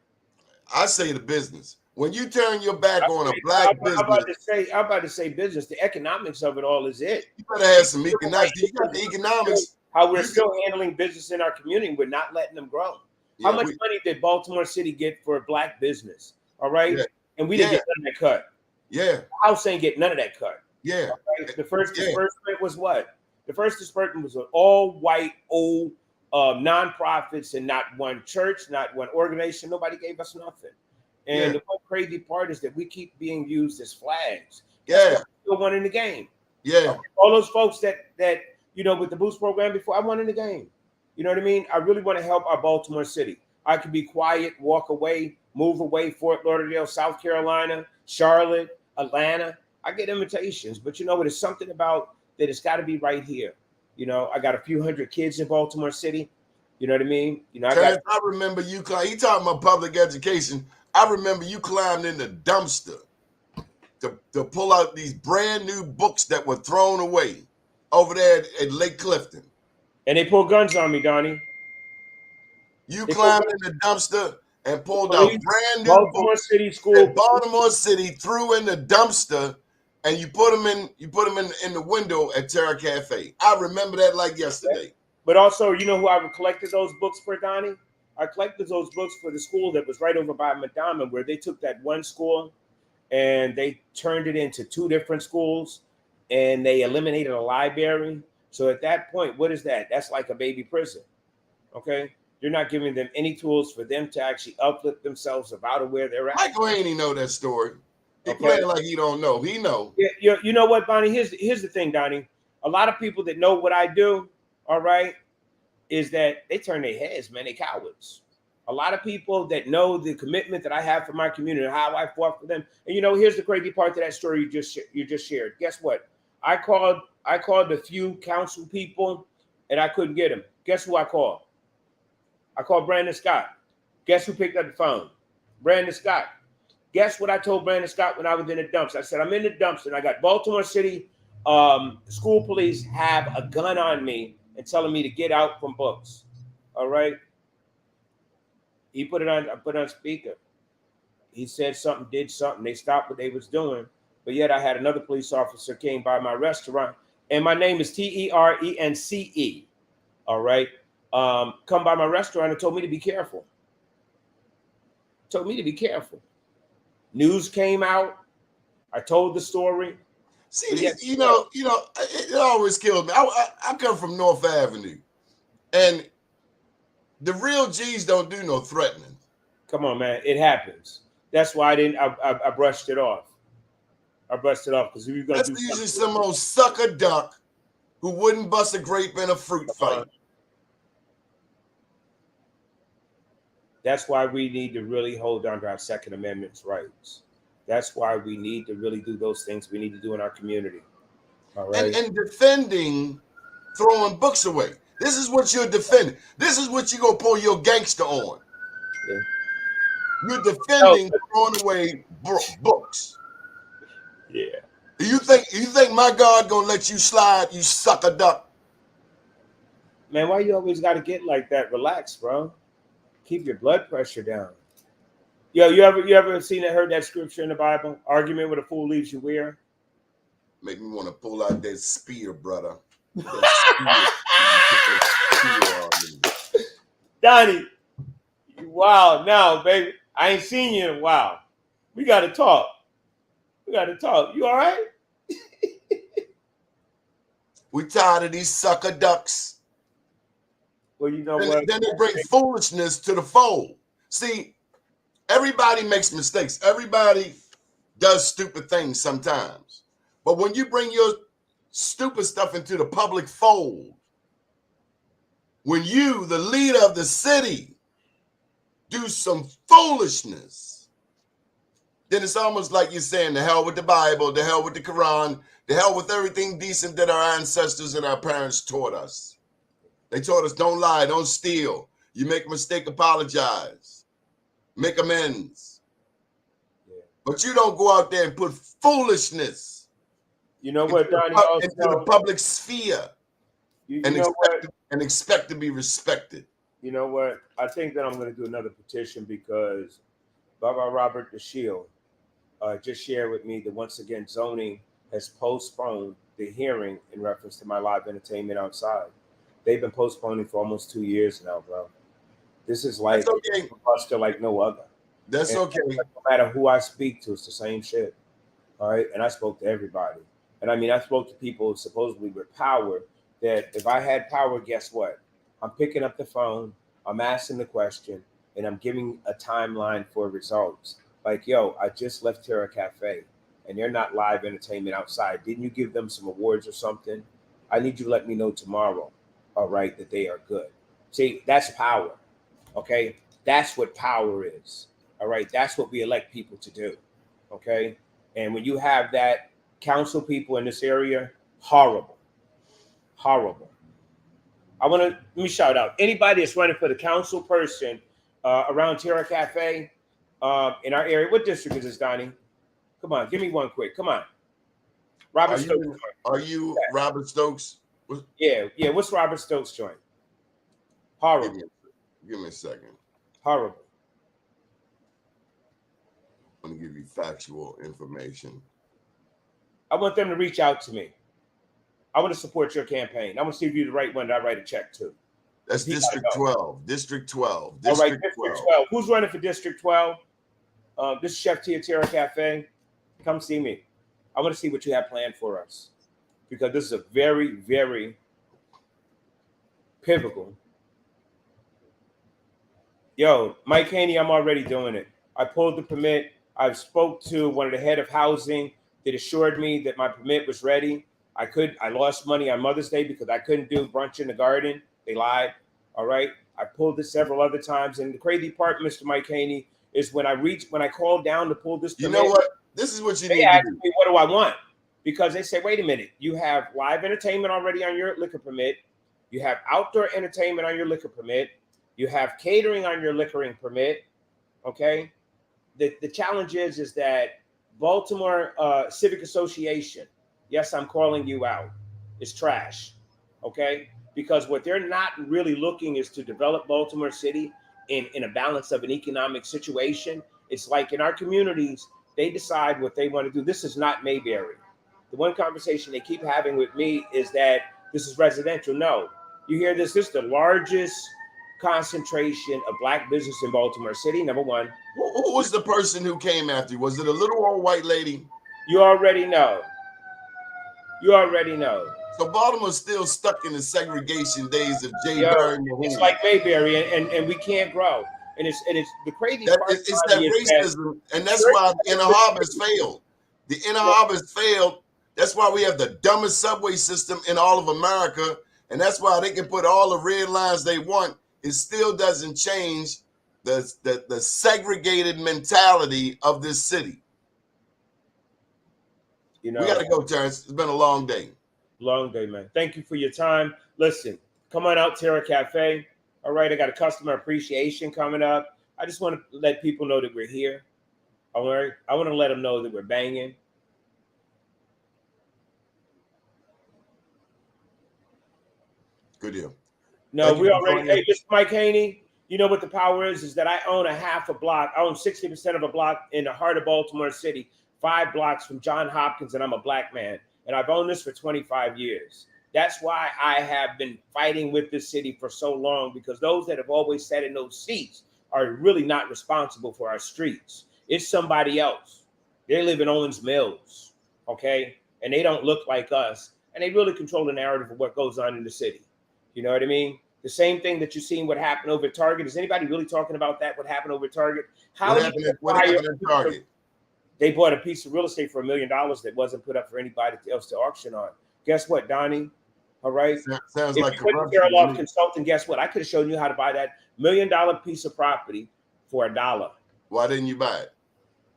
I say the business. When you turn your back on a I'm black about business, to say business. The economics of it all is it. you better have some economics. You got the economics. How we're You still handling business in our community. We're not letting them grow. Yeah, How much money did Baltimore City get for black business? All right. Yeah. And we didn't get none of that cut. Yeah, The house ain't get none of that cut. yeah. Right? The first Yeah. disbursement was what? The first disbursement was an all-white, old nonprofits, and not one church, not one organization. Nobody gave us nothing. And the one crazy part is that we keep being used as flags. Yeah. Still won in the game. Yeah. All those folks that with the boost program before, I won in the game. You know what I mean? I really want to help our Baltimore City. I could be quiet, walk away, move away, Fort Lauderdale, South Carolina, Charlotte, Atlanta. I get invitations, but you know what? It's something about that. It's got to be right here. You know, I got a few hundred kids in Baltimore City. You know what I mean? You know, I remember you. He talking about public education. I remember you climbed in the dumpster to pull out these brand new books that were thrown away over there at Lake Clifton. And they pulled guns on me, Donnie. You climbed in the dumpster and pulled out brand new Baltimore books City School. that Baltimore City threw in the dumpster, and you put them in the window at Terra Cafe. I remember that like yesterday. But also, you know who I collected those books for, Donnie? I collected those books for the school that was right over by Madonna, where they took that one school and they turned it into two different schools, and they eliminated a library. So at that point, what is that? That's like a baby prison. Okay, you're not giving them any tools for them to actually uplift themselves about where they're at. Michael ain't know that story. He playing like he don't know. He know. Yeah, you know what, Bonnie? Here's the thing, Donnie. A lot of people that know what I do, all right, is that they turn their heads, man. They cowards. A lot of people that know the commitment that I have for my community and how I fought for them. And you know, here's the crazy part to that story you just shared. Guess what? I called a few council people and I couldn't get them. Guess who I called? I called Brandon Scott. Guess who picked up the phone? Brandon Scott. Guess what I told Brandon Scott when I was in the dumps? I said, I'm in the dumps and I got Baltimore City school police have a gun on me and telling me to get out from books. All right. I put it on speaker. He said something, did something. They stopped what they was doing. But yet I had another police officer came by my restaurant, and my name is Terence. All right. Come by my restaurant and told me to be careful. Told me to be careful. News came out. I told the story. See, you know, it always kills me. I come from North Avenue, and the real G's don't do no threatening. Come on, man. It happens. That's why I brushed it off. I brushed it off because we were going to do usually some old sucker duck who wouldn't bust a grape in a fruit fight. That's why we need to really hold on to our Second Amendment rights. That's why we need to really do those things we need to do in our community. All right. And defending throwing books away. This is what you're defending. This is what you're going to pull your gangster on. Yeah. You're defending throwing away books. Yeah. You think my God going to let you slide, you sucker duck? Man, why you always got to get like that? Relax, bro. Keep your blood pressure down. Yo, you ever seen and heard that scripture in the Bible? Argument with a fool leaves you where? Make me want to pull out that spear, brother. Donnie, you wild now, baby. I ain't seen you in a while. We got to talk. You all right? We tired of these sucker ducks. Well, you know what? Then they bring foolishness to the fold. See, everybody makes mistakes. Everybody does stupid things sometimes. But when you bring your stupid stuff into the public fold, when you, the leader of the city, do some foolishness, then it's almost like you're saying, the hell with the Bible, the hell with the Quran, the hell with everything decent that our ancestors and our parents taught us. They taught us don't lie, don't steal. You make a mistake, apologize. make amends. Yeah. But you don't go out there and put foolishness You know what, Donnie? into the public sphere and expect to be respected. You know what? I think that I'm going to do another petition because Baba Robert DeShield just shared with me that once again zoning has postponed the hearing in reference to my live entertainment outside. They've been postponing for almost 2 years now, bro. This is like a buster like no other. That's okay. No matter who I speak to, it's the same shit. All right. And I spoke to everybody. And I mean, I spoke to people supposedly with power that if I had power, guess what? I'm picking up the phone, I'm asking the question, and I'm giving a timeline for results. Like, yo, I just left Terra Cafe and they're not live entertainment outside. Didn't you give them some awards or something? I need you to let me know tomorrow, all right, that they are good. See, that's power. Okay. That's what power is. All right. That's what we elect people to do. Okay. And when you have that, council people in this area, horrible. Horrible. Let me shout out anybody that's running for the council person around Terra Cafe in our area. What district is this, Donnie? Come on, give me one quick. Come on. Robert Stokes. Are you Robert Stokes? Yeah. What's Robert Stokes' joint? Horrible. Give me a second. Horrible. I'm going to give you factual information. I want them to reach out to me. I want to support your campaign. I want to see if you're the right one that I write a check to. That's District 12. District 12. All right, District 12. Who's running for District 12? This is Chef Tia Terra Cafe. Come see me. I want to see what you have planned for us because this is a very, very pivotal. Yo, Mike Haney, I'm already doing it. I pulled the permit. I've spoke to one of the head of housing that assured me that my permit was ready. I lost money on Mother's Day because I couldn't do brunch in the garden. They lied. All right. I pulled this several other times. And the crazy part, Mr. Mike Haney, is when I called down to pull this permit. You know what? This is what you need to do. Me, what do I want? Because they say, wait a minute, you have live entertainment already on your liquor permit. You have outdoor entertainment on your liquor permit. You have catering on your liquoring permit. Okay. The challenge is that Baltimore Civic Association, yes, I'm calling you out, is trash. Okay. Because what they're not really looking is to develop Baltimore City in a balance of an economic situation. It's like in our communities, they decide what they want to do. This is not Mayberry. The one conversation they keep having with me is that this is residential. No, you hear this. This is the largest concentration of Black business in Baltimore City, number one. Who was the person who came after you? Was it a little old white lady? You already know. You already know. So Baltimore's still stuck in the segregation days of Jay Berry. It's like Mayberry, and we can't grow. And it's the crazy part. It's that racism, and that's why the inner harbors failed. The inner harbors failed. That's why we have the dumbest subway system in all of America, and that's why they can put all the red lines they want. It still doesn't change the segregated mentality of this city. You know, we got to go, Terrence. It's been a long day. Long day, man. Thank you for your time. Listen, come on out, Terra Cafe. All right, I got a customer appreciation coming up. I just want to let people know that we're here. All right, I want to let them know that we're banging. Good deal. No, we already. Hey, Mr. Mike Haney, you know what the power is that I own a half a block. I own 60% of a block in the heart of Baltimore City, 5 blocks from John Hopkins, and I'm a Black man. And I've owned this for 25 years. That's why I have been fighting with this city for so long, because those that have always sat in those seats are really not responsible for our streets. It's somebody else. They live in Owens Mills, okay? And they don't look like us. And they really control the narrative of what goes on in the city. You know what I mean? The same thing that you've seen what happened over at Target. Is anybody really talking about that? What happened over at Target? What happened at Target? They bought a piece of real estate for $1 million that wasn't put up for anybody else to auction on. Guess what, Donnie? All right. Sounds if like you went to Fairloft Consulting, guess what? I could have shown you how to buy that $1 million piece of property for $1. Why didn't you buy it?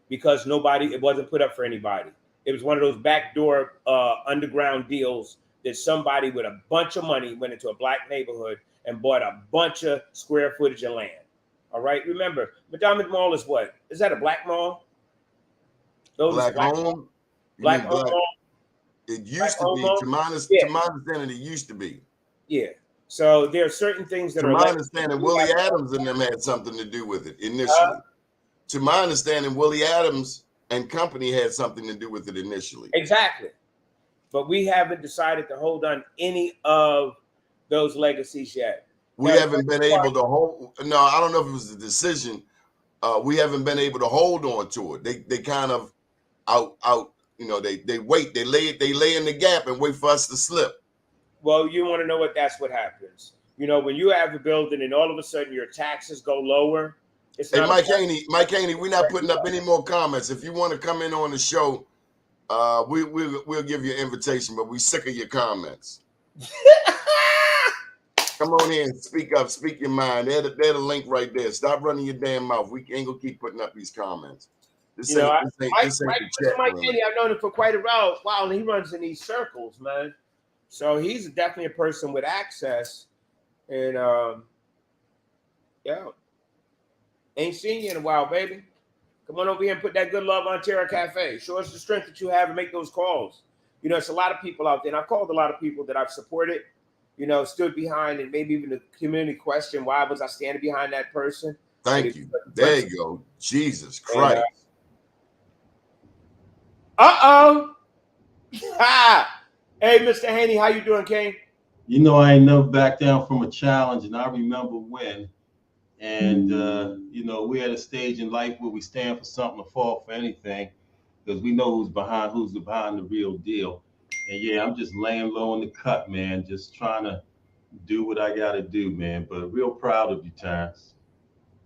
Because it wasn't put up for anybody. It was one of those backdoor underground deals that somebody with a bunch of money went into a Black neighborhood and bought a bunch of square footage of land. All right. Remember, Madame Mall is what? Is that a black mall? Those Black home? You black mean home black? mall? It Black used to home be, mall? to my Yeah. understanding, it used to be. Yeah. So there are certain things that To are my like. understanding, Willie Adams and them had something to do with it initially. To my understanding, Willie Adams and company had something to do with it initially. Exactly. But we haven't decided to hold on any of those legacies yet. We haven't been able to hold. No, I don't know if it was a decision. We haven't been able to hold on to it. They kind of out. You know, they wait. They lay in the gap and wait for us to slip. Well, you want to know that's what happens. You know, when you have a building and all of a sudden your taxes go lower. It's Hey, not Mike Haney, we're not putting up any more comments. If you want to come in on the show, we'll give you an invitation, but we sick of your comments. Come on in, speak up, speak your mind. There's the link right there. Stop running your damn mouth. We ain't gonna keep putting up these comments. This ain't the chat Mike room. Haney, I've known him for quite a while. Wow, and he runs in these circles, man. So he's definitely a person with access. And yeah. Ain't seen you in a while, baby. Come on over here and put that good love on Terra Cafe. Show us the strength that you have and make those calls. You know, it's a lot of people out there. And I've called a lot of people that I've supported, you know, stood behind, and maybe even the community question, why was I standing behind that person? Thank you. There you go. Jesus Christ. Uh-oh. Ha! Hey, Mr. Haney, how you doing, King? You know, I ain't never back down from a challenge, and I remember when. And, you know, we're at a stage in life where we stand for something to fall for anything, because we know who's behind the real deal. And yeah, I'm just laying low in the cut, man, just trying to do what I got to do, man. But real proud of you, Terrence.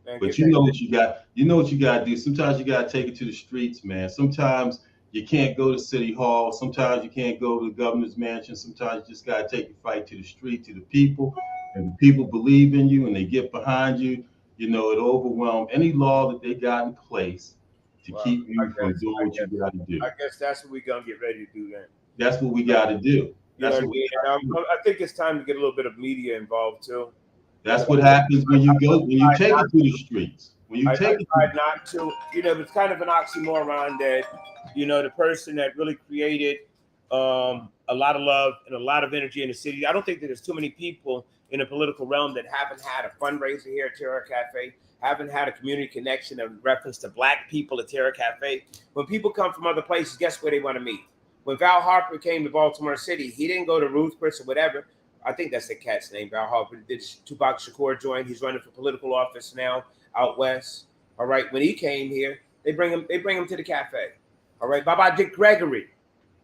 But you know what you got to do. Sometimes you got to take it to the streets, man. Sometimes you can't go to City Hall. Sometimes you can't go to the governor's mansion. Sometimes you just got to take your fight to the street, to the people. And the people believe in you and they get behind you. You know, it overwhelms any law that they got in place to keep you from doing what you got to do. I guess that's what we're going to get ready to do then. That's what we got to do. That's what we I think it's time to get a little bit of media involved too. That's what happens when you take it to the streets. When you take it not to, you know, it's kind of an oxymoron that, you know, the person that really created a lot of love and a lot of energy in the city. I don't think that there's too many people in the political realm that haven't had a fundraiser here at Terra Cafe, haven't had a community connection in reference to Black people at Terra Cafe. When people come from other places, guess where they want to meet? When Val Harper came to Baltimore City, he didn't go to Ruth Chris or whatever. I think that's the cat's name, Val Harper. Did Tupac Shakur join? He's running for political office now out west. All right. When he came here, they bring him to the cafe. All right. Bye-bye Dick Gregory.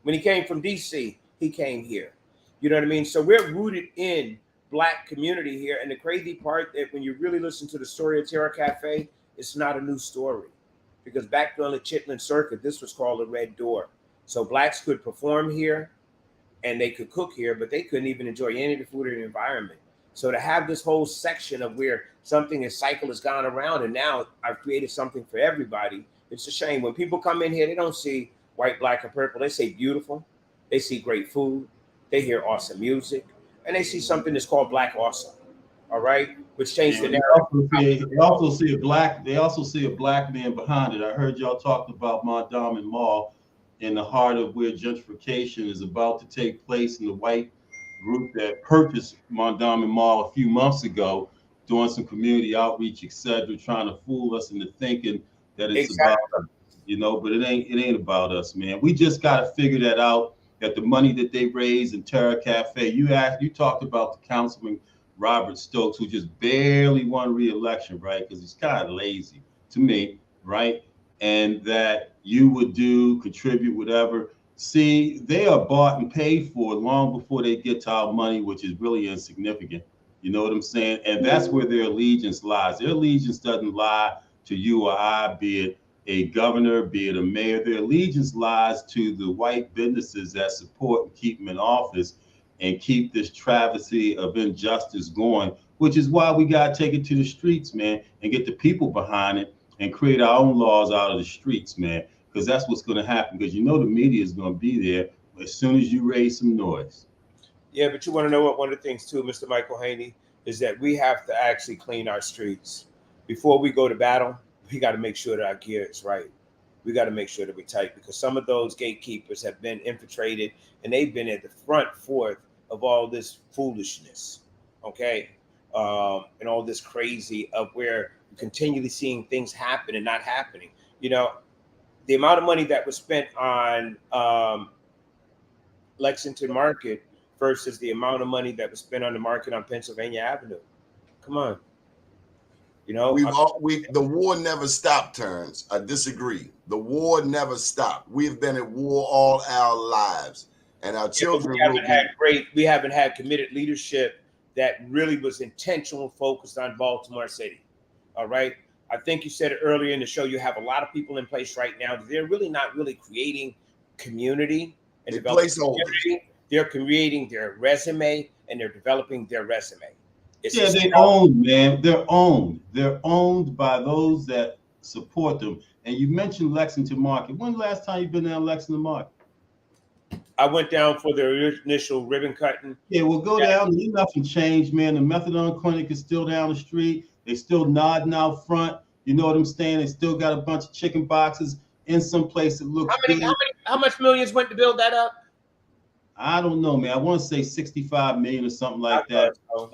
When he came from DC, he came here. You know what I mean? So we're rooted in Black community here. And the crazy part that when you really listen to the story of Terra Cafe, it's not a new story. Because back during the Chitlin Circuit, this was called the Red Door. So Blacks could perform here and they could cook here, but they couldn't even enjoy any of the food or the environment. So to have this whole section of where something, a cycle has gone around, and now I've created something for everybody, it's a shame. When people come in here, they don't see white, black, and purple. They say beautiful. They see great food. They hear awesome music. And they see something that's called Black Awesome. All right? Which changed the narrative. They also see a black man behind it. I heard y'all talking about Mondawmin Mall in the heart of where gentrification is about to take place, in the white group that purchased Mondawmin Mall a few months ago, doing some community outreach, etc., trying to fool us into thinking that it's about us, you know, but it ain't about us, man. We just got to figure that out, that the money that they raise in Terra Cafe, you talked about the Councilman Robert Stokes, who just barely won re-election, right? Because he's kind of lazy to me, right? And that you would contribute whatever. See, they are bought and paid for long before they get to our money, which is really insignificant. You know what I'm saying? And that's where their allegiance lies. Their allegiance doesn't lie to you or I, be it a governor, be it a mayor. Their allegiance lies to the white businesses that support and keep them in office and keep this travesty of injustice going, which is why we got to take it to the streets, man, and get the people behind it and create our own laws out of the streets, man, because that's what's going to happen, because you know the media is going to be there as soon as you raise some noise. Yeah, but you want to know what? One of the things too, Mr. Michael Haney, is that we have to actually clean our streets. before we go to battle, we got to make sure that our gear is right. We got to make sure that we're tight, because some of those gatekeepers have been infiltrated and they've been at the front forth of all this foolishness, okay? And all this crazy of where you're continually seeing things happen and not happening. You know, the amount of money that was spent on Lexington Market versus the amount of money that was spent on the market on Pennsylvania Avenue. Come on. You know, the war never stopped, Terrence. I disagree. The war never stopped. We've been at war all our lives, and our children. We haven't had committed leadership that really was intentional, focused on Baltimore City. All right. I think you said it earlier in the show. You have a lot of people in place right now. They're really not really creating community and developing community. They're creating their resume and they're developing their resume. They own, man. They're owned. They're owned by those that support them. And you mentioned Lexington Market. When the last time you've been down Lexington Market? I went down for the initial ribbon cutting. Yeah, well, go down. Nothing changed, man. The methadone clinic is still down the street. They still nodding out front. You know what I'm saying? They still got a bunch of chicken boxes in some place that looks good. How much millions went to build that up? I don't know, man. I want to say 65 million or something like that. So.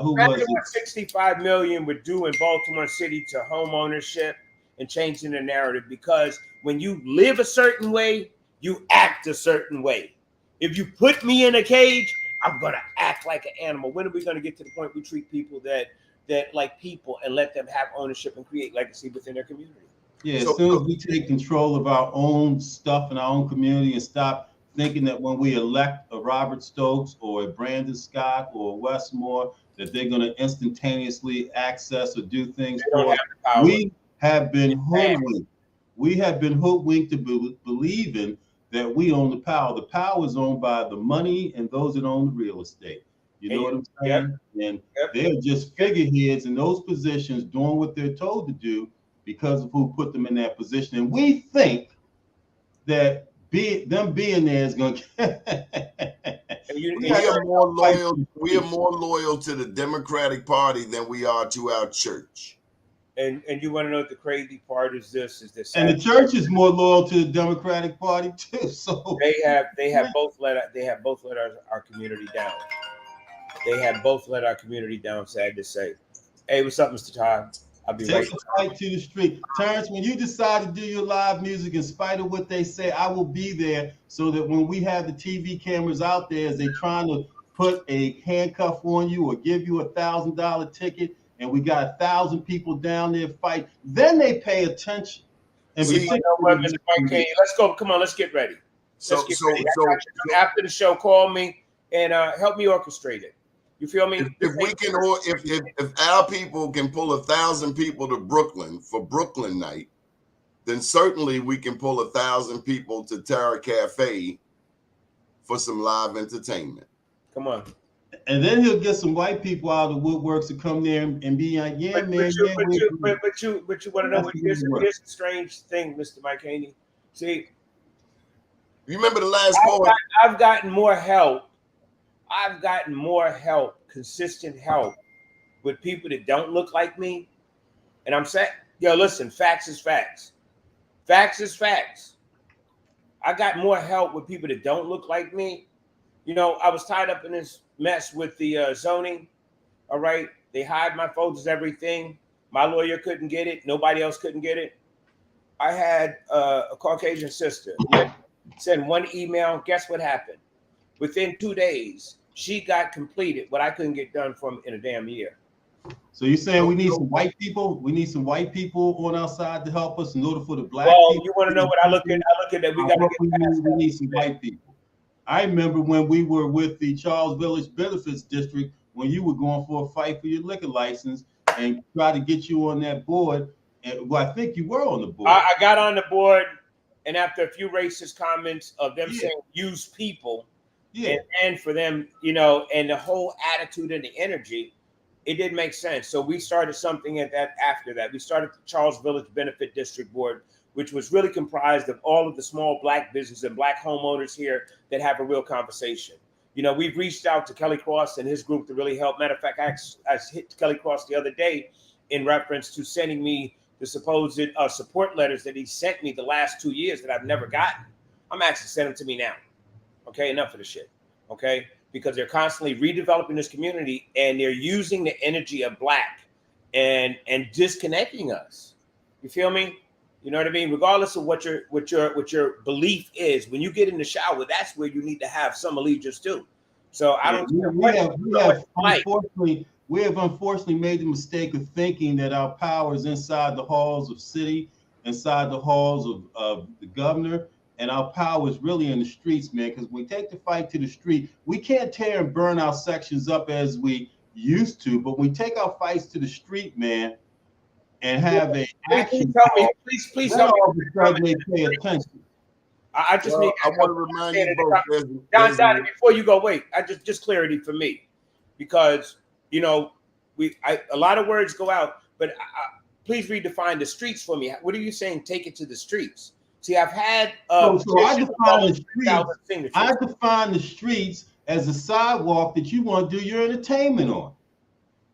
Who was it? 65 million would do in Baltimore City to home ownership and changing the narrative, because when you live a certain way, you act a certain way. If you put me in a cage, I'm gonna act like an animal. When are we gonna get to the point we treat people that like people and let them have ownership and create legacy within their community? Yeah, as soon as we take control of our own stuff in our own community and stop thinking that when we elect a Robert Stokes or a Brandon Scott or a Westmore, that they're going to instantaneously access or do things for us. We have been hoodwinked. We have been hoodwinked to believing that we own the power. The power is owned by the money and those that own the real estate. You know what I'm saying? And they're just figureheads in those positions doing what they're told to do because of who put them in that position. And we think that them being there is going to we are more loyal to the Democratic Party than we are to our church. And you want to know what the crazy part is? This. And the church is more loyal to the Democratic Party too. So they have both let our community down. They have both let our community down. Sad to say. Hey, what's up, Mr. Todd? I'll be right back to the street. Terrence, when you decide to do your live music, in spite of what they say, I will be there so that when we have the TV cameras out there, as they're trying to put a handcuff on you or give you $1,000 ticket, and we got 1,000 people down there fight, then they pay attention. And let's go. Come on, let's get ready. After the show, call me and help me orchestrate it. You feel me? If our people can pull 1,000 people to Brooklyn for Brooklyn night, then certainly we can pull 1,000 people to Terra Cafe for some live entertainment. Come on. And then he'll get some white people out of the woodworks to come there and be like, yeah, man. But you want to know what? Here's a strange thing, Mr. Mike Haney. See, you remember the last poll? I've gotten more help. Consistent help with people that don't look like me. And I'm saying, listen, facts is facts. Facts is facts. I got more help with people that don't look like me. You know, I was tied up in this mess with the zoning. All right. They hide my photos, everything. My lawyer couldn't get it. Nobody else couldn't get it. I had a Caucasian sister send one email. Guess what happened? Within 2 days, she got completed what I couldn't get done from in a damn year. So you're saying we need some white people? We need some white people on our side to help us in order for the black people? You want to know what I look at? I look at that. We got to get past that. We need some white people. I remember when we were with the Charles Village Benefits District, when you were going for a fight for your liquor license and try to get you on that board. And I think you were on the board. I got on the board, and after a few racist comments of them saying use people, and for them, and the whole attitude and the energy, it didn't make sense. So we started something after that. We started the Charles Village Benefit District Board, which was really comprised of all of the small black businesses and black homeowners here that have a real conversation. We've reached out to Kelly Cross and his group to really help. Matter of fact, I hit Kelly Cross the other day in reference to sending me the supposed support letters that he sent me the last 2 years that I've never gotten. I'm actually sending them to me now. Okay, enough of the shit. Okay, because they're constantly redeveloping this community and they're using the energy of Black and disconnecting us. You feel me? You know what I mean? Regardless of what your belief is, when you get in the shower, that's where you need to have some allegiance to. So I don't. We have unfortunately made the mistake of thinking that our power is inside the halls of city, inside the halls of the governor, and our power is really in the streets, man. Because when we take the fight to the street, we can't tear and burn our sections up as we used to, but when we take our fights to the street, man, and have a action. Please tell me. Pay attention. I just need. I want to remind you both. Don, before you go, wait. I just clarity for me, because you know a lot of words go out, but please redefine the streets for me. What are you saying? Take it to the streets. See, I've had. So I define the streets. I define the streets as a sidewalk that you want to do your entertainment on.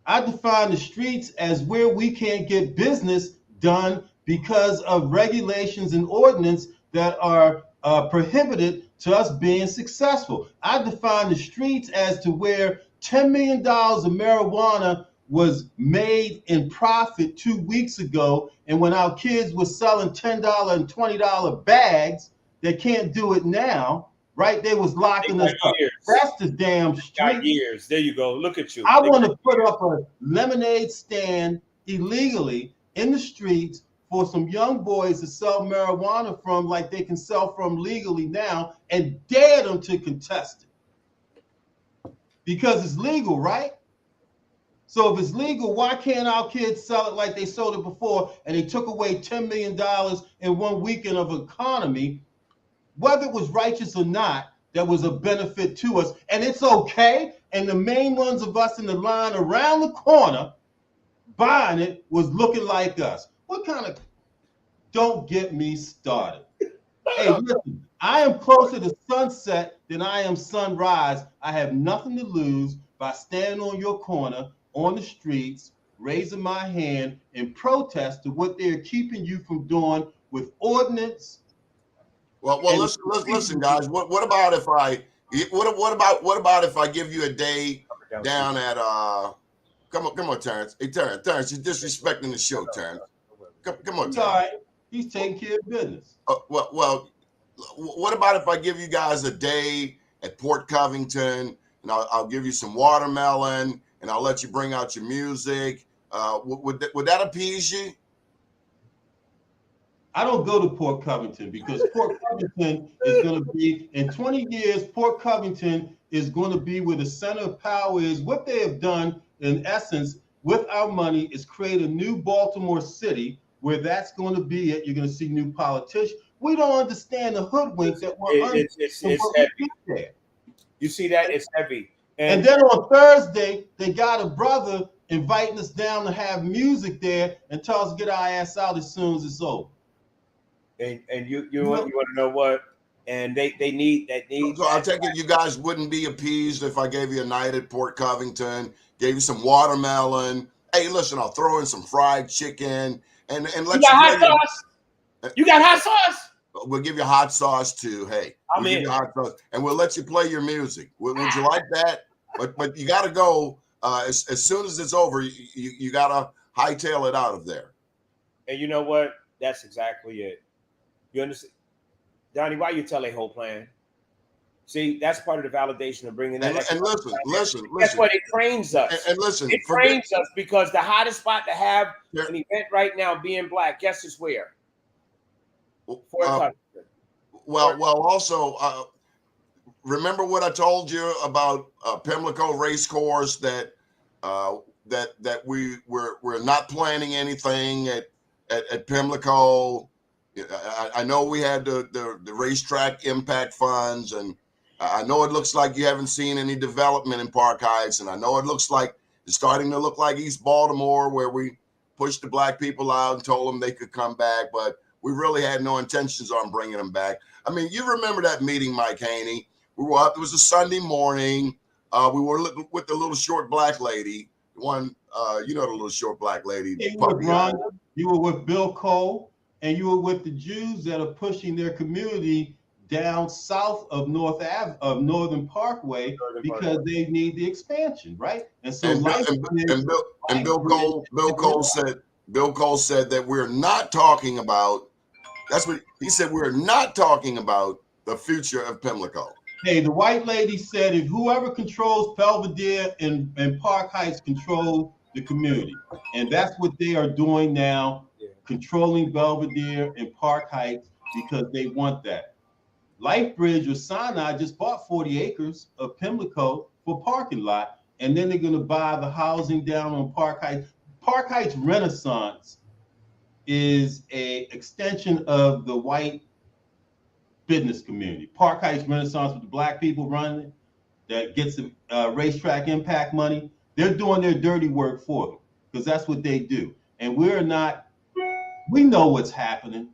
I define the streets as where we can't get business done because of regulations and ordinance that are prohibited to us being successful. I define the streets as to where $10 million of marijuana was made in profit 2 weeks ago, and when our kids were selling $10 and $20 bags, they can't do it now, right? They was locking us up. That's the damn street. Years. There you go. Look at you. I want to put up a lemonade stand illegally in the streets for some young boys to sell marijuana from, like they can sell from legally now, and dare them to contest it. Because it's legal, right? So if it's legal, why can't our kids sell it like they sold it before, and they took away $10 million in 1 weekend of economy? Whether it was righteous or not, that was a benefit to us, and it's okay. And the main ones of us in the line around the corner buying it was looking like us. What kind of, don't get me started. Hey, listen, I am closer to sunset than I am sunrise. I have nothing to lose by standing on your corner, on the streets, raising my hand in protest to what they're keeping you from doing with ordinance. Well, listen, guys. What about if I give you a day down at Come on, Terrence. Hey, Terrence, you're disrespecting the show, Terrence. Come on, Terrence. All right, he's taking care of business. Well, what about if I give you guys a day at Port Covington, and I'll give you some watermelon, and I'll let you bring out your music? Would that appease you? I don't go to Port Covington because Port Covington is going to be, in 20 years, Port Covington is going to be where the center of power is. What they have done, in essence, with our money is create a new Baltimore City where that's going to be it. You're going to see new politicians. We don't understand the hoodwink that we're under. It's heavy. There. You see that? It's heavy. And then on Thursday, they got a brother inviting us down to have music there and tell us to get our ass out as soon as it's over. And you want to know what? And they need that need. So I take it you guys wouldn't be appeased if I gave you a night at Port Covington, gave you some watermelon. Hey, listen, I'll throw in some fried chicken and let you. Got hot sauce. You got hot sauce. We'll give you hot sauce too. Hey, I'm in. Hot sauce, and we'll let you play your music. Would you like that? But you got to go as soon as it's over. You got to hightail it out of there. And you know what? That's exactly it. You understand, Donnie? Why you tell a whole plan? See, that's part of the validation of bringing that. And listen. That's what it trains us. And listen, it trains us because the hottest spot to have an event right now, being Black, guess is where? Also, remember what I told you about Pimlico Race Course that we're not planning anything at Pimlico. I know we had the racetrack impact funds, and I know it looks like you haven't seen any development in Park Heights, and I know it looks like it's starting to look like East Baltimore, where we pushed the Black people out and told them they could come back, but we really had no intentions on bringing them back. I mean, you remember that meeting, Mike Haney? We were up. It was a Sunday morning. We were with the little short Black lady, the one you know, the little short black lady. You were with Rhonda, you were with Bill Cole, and you were with the Jews that are pushing their community down south of Northern Parkway because they need the expansion, right? And so Bill Cole said that we're not talking about. That's what he said. We're not talking about the future of Pimlico. Hey, the white lady said if whoever controls Belvedere and Park Heights controls the community. And that's what they are doing now, controlling Belvedere and Park Heights because they want that. LifeBridge or Sinai just bought 40 acres of Pimlico for parking lot, and then they're going to buy the housing down on Park Heights. Park Heights Renaissance is a extension of the white business community. Park Heights Renaissance with the black people running it, that gets the racetrack impact money. They're doing their dirty work for them because that's what they do. And we know what's happening,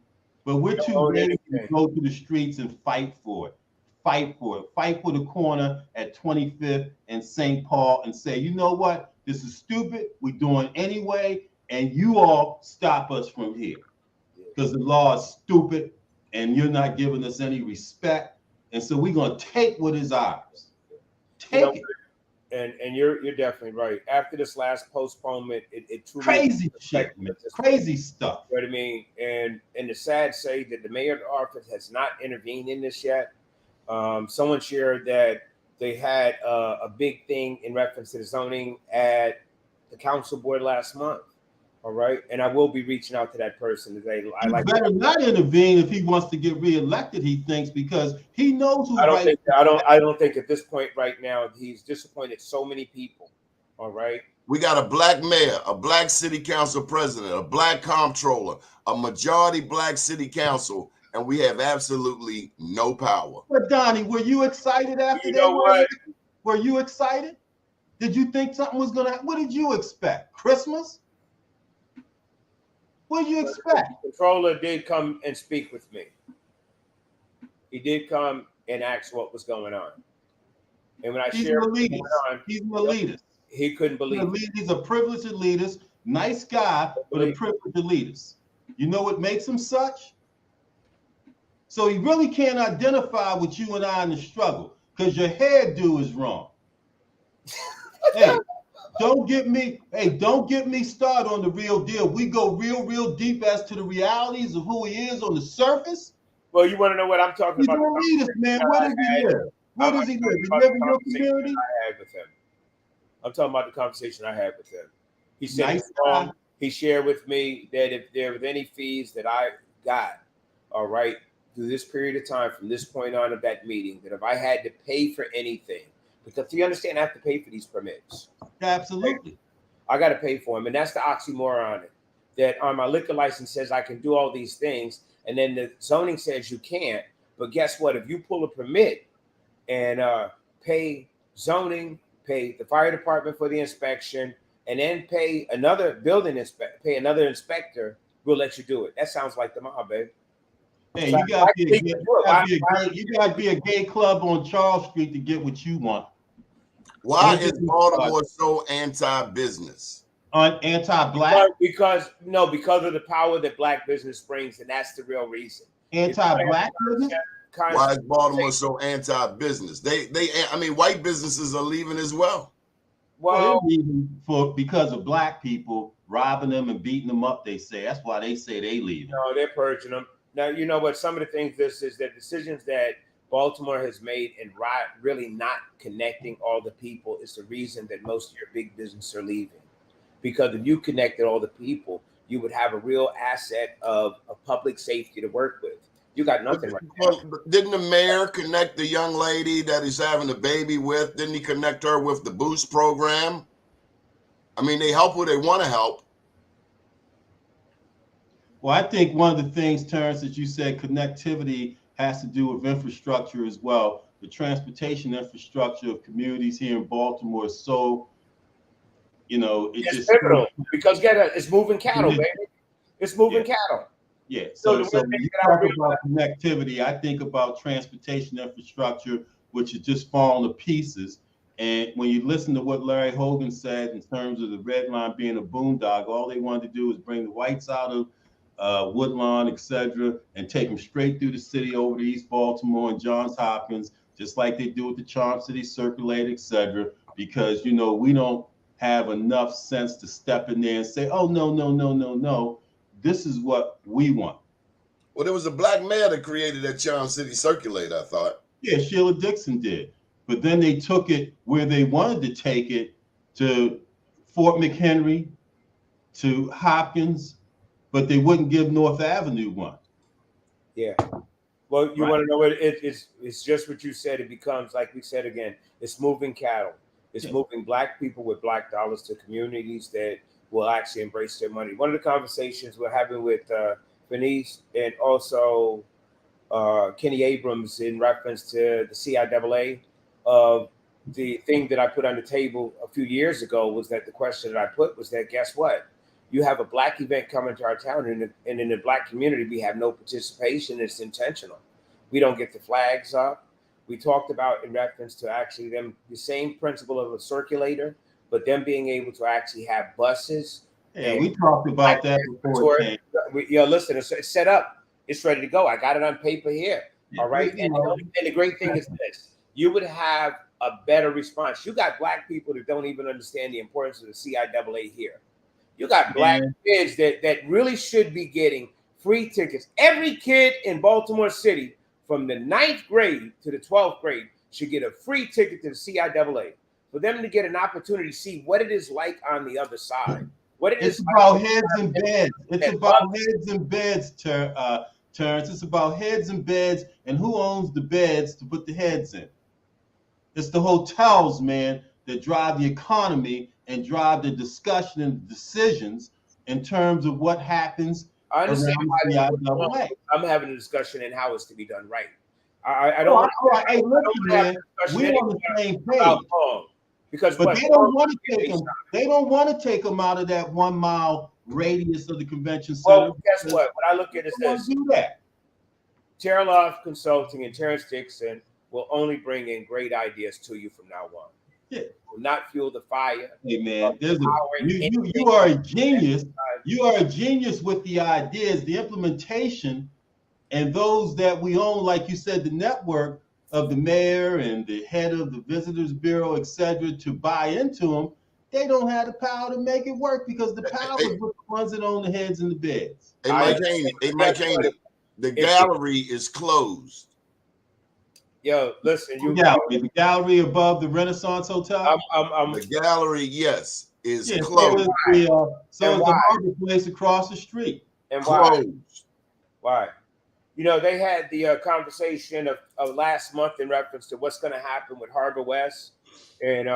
but we're too ready to go to the streets and fight for it. Fight for it. Fight for the corner at 25th and St. Paul and say, you know what? This is stupid. We're doing anyway. And you all stop us from here because the law is stupid and you're not giving us any respect. And so we're going to take what is ours. Take it. And you're definitely right. After this last postponement, it truly crazy shit, man. Crazy stuff. You know what I mean? And the sad say that the mayor's office has not intervened in this yet. Someone shared that they had a big thing in reference to the zoning at the council board last month. All right, and I will be reaching out to that person today. He better not intervene if he wants to get reelected. He thinks because he knows who. I don't think at this point right now he's disappointed so many people. All right, we got a black mayor, a black city council president, a black comptroller, a majority black city council, and we have absolutely no power. But Donnie, were you excited after Were you excited? Did you think something was gonna? What did you expect? Christmas? What do you expect? The controller did come and speak with me. He did come and ask what was going on. And when I shared what's going on, he's an elitist. He couldn't believe it. He's a privileged elitist, nice guy, but a privileged elitist. You know what makes him such? So he really can't identify with you and I in the struggle because your hairdo is wrong. Hey. Don't get me started on the real deal. We go real deep as to the realities of who he is on the surface. Well, you want to know what I'm talking about? He's an elitist, man. Where does he live? Where does he live? Does he live in your community? I had with him. I'm talking about the conversation I had with him. He said nice he shared with me that if there was any fees that I got, all right, through this period of time, from this point on of that meeting, that if I had to pay for anything, because you understand, I have to pay for these permits. Absolutely. I got to pay for them. And that's the oxymoron. That on my liquor license says I can do all these things. And then the zoning says you can't. But guess what? If you pull a permit and pay zoning, pay the fire department for the inspection, and then pay another inspector, we'll let you do it. That sounds like the mob, baby. Hey, you got to be a gay club on Charles Street to get what you want. Why is Baltimore so anti-business? Anti-black? Because of the power that black business brings, and that's the real reason. Anti-black business? Why is Baltimore so anti-business? White businesses are leaving as well. Well, they're leaving because of black people robbing them and beating them up. They say that's why they say they leaving. No, they're purging them. Now, you know what? Some of the things that decisions that Baltimore has made and really not connecting all the people is the reason that most of your big businesses are leaving. Because if you connected all the people, you would have a real asset of public safety to work with. You got nothing right now. But didn't the mayor connect the young lady that he's having a baby with? Didn't he connect her with the Boost program? I mean, they help who they want to help. Well, I think one of the things, Terrence, that you said, connectivity has to do with infrastructure as well. The transportation infrastructure of communities here in Baltimore is so, it's just pivotal because it's moving cattle, baby. It's moving cattle. Yeah. So when you talk about connectivity, I think about transportation infrastructure, which is just falling to pieces. And when you listen to what Larry Hogan said in terms of the Red Line being a boondoggle, all they wanted to do was bring the whites out of Woodlawn, etc., and take them straight through the city over to East Baltimore and Johns Hopkins, just like they do with the Charm City Circulator, etc., because, you know, we don't have enough sense to step in there and say, oh, no, no, no, no, no. This is what we want. Well, there was a black mayor that created that Charm City Circulator, I thought. Yeah, Sheila Dixon did. But then they took it where they wanted to take it, to Fort McHenry, to Hopkins, but they wouldn't give North Avenue one. Yeah. Well, you want to know what it's just what you said. It becomes, like we said again, it's moving cattle. It's moving black people with black dollars to communities that will actually embrace their money. One of the conversations we're having with Venice and also Kenny Abrams in reference to the CIAA, the thing that I put on the table a few years ago was that the question that I put was that, guess what? You have a black event coming to our town, and in the black community, we have no participation. It's intentional. We don't get the flags up. We talked about in reference to actually them, the same principle of a circulator, but them being able to actually have buses. Yeah, we talked about that before. Listen, it's set up. It's ready to go. I got it on paper here. All right. And the great thing is this. You would have a better response. You got black people that don't even understand the importance of the CIAA here. You got black kids that really should be getting free tickets. Every kid in Baltimore City from the 9th grade to the 12th grade should get a free ticket to the CIAA for them to get an opportunity to see what it is like on the other side. What it it's is about like heads and beds. It's about heads and beds, Terrence. It's about heads and beds and who owns the beds to put the heads in. It's the hotels, man, that drive the economy and drive the discussion and decisions in terms of what happens. I understand why I'm having a discussion and how it's to be done right. I don't. Hey, listen, man, we're on the same page. Because but they don't want to take them. They don't want to take them out of that 1 mile radius of the convention center. Well, guess what? What I look at is this: do that. Terrell Consulting and Terrence Dixon will only bring in great ideas to you from now on. Yeah. Will not fuel the fire. Hey man, you are a genius. You are a genius with the ideas, the implementation, and those that we own, like you said, the network of the mayor and the head of the Visitors Bureau, etc., to buy into them. They don't have the power to make it work because the power is with the ones that own the heads and the beds. Hey, Mike Haney, the gallery is closed. Yo, listen, the gallery above the Renaissance Hotel. The gallery, yes, is closed. So is the harbor place across the street. And closed. Why? You know, they had the conversation of last month in reference to what's going to happen with Harbor West, and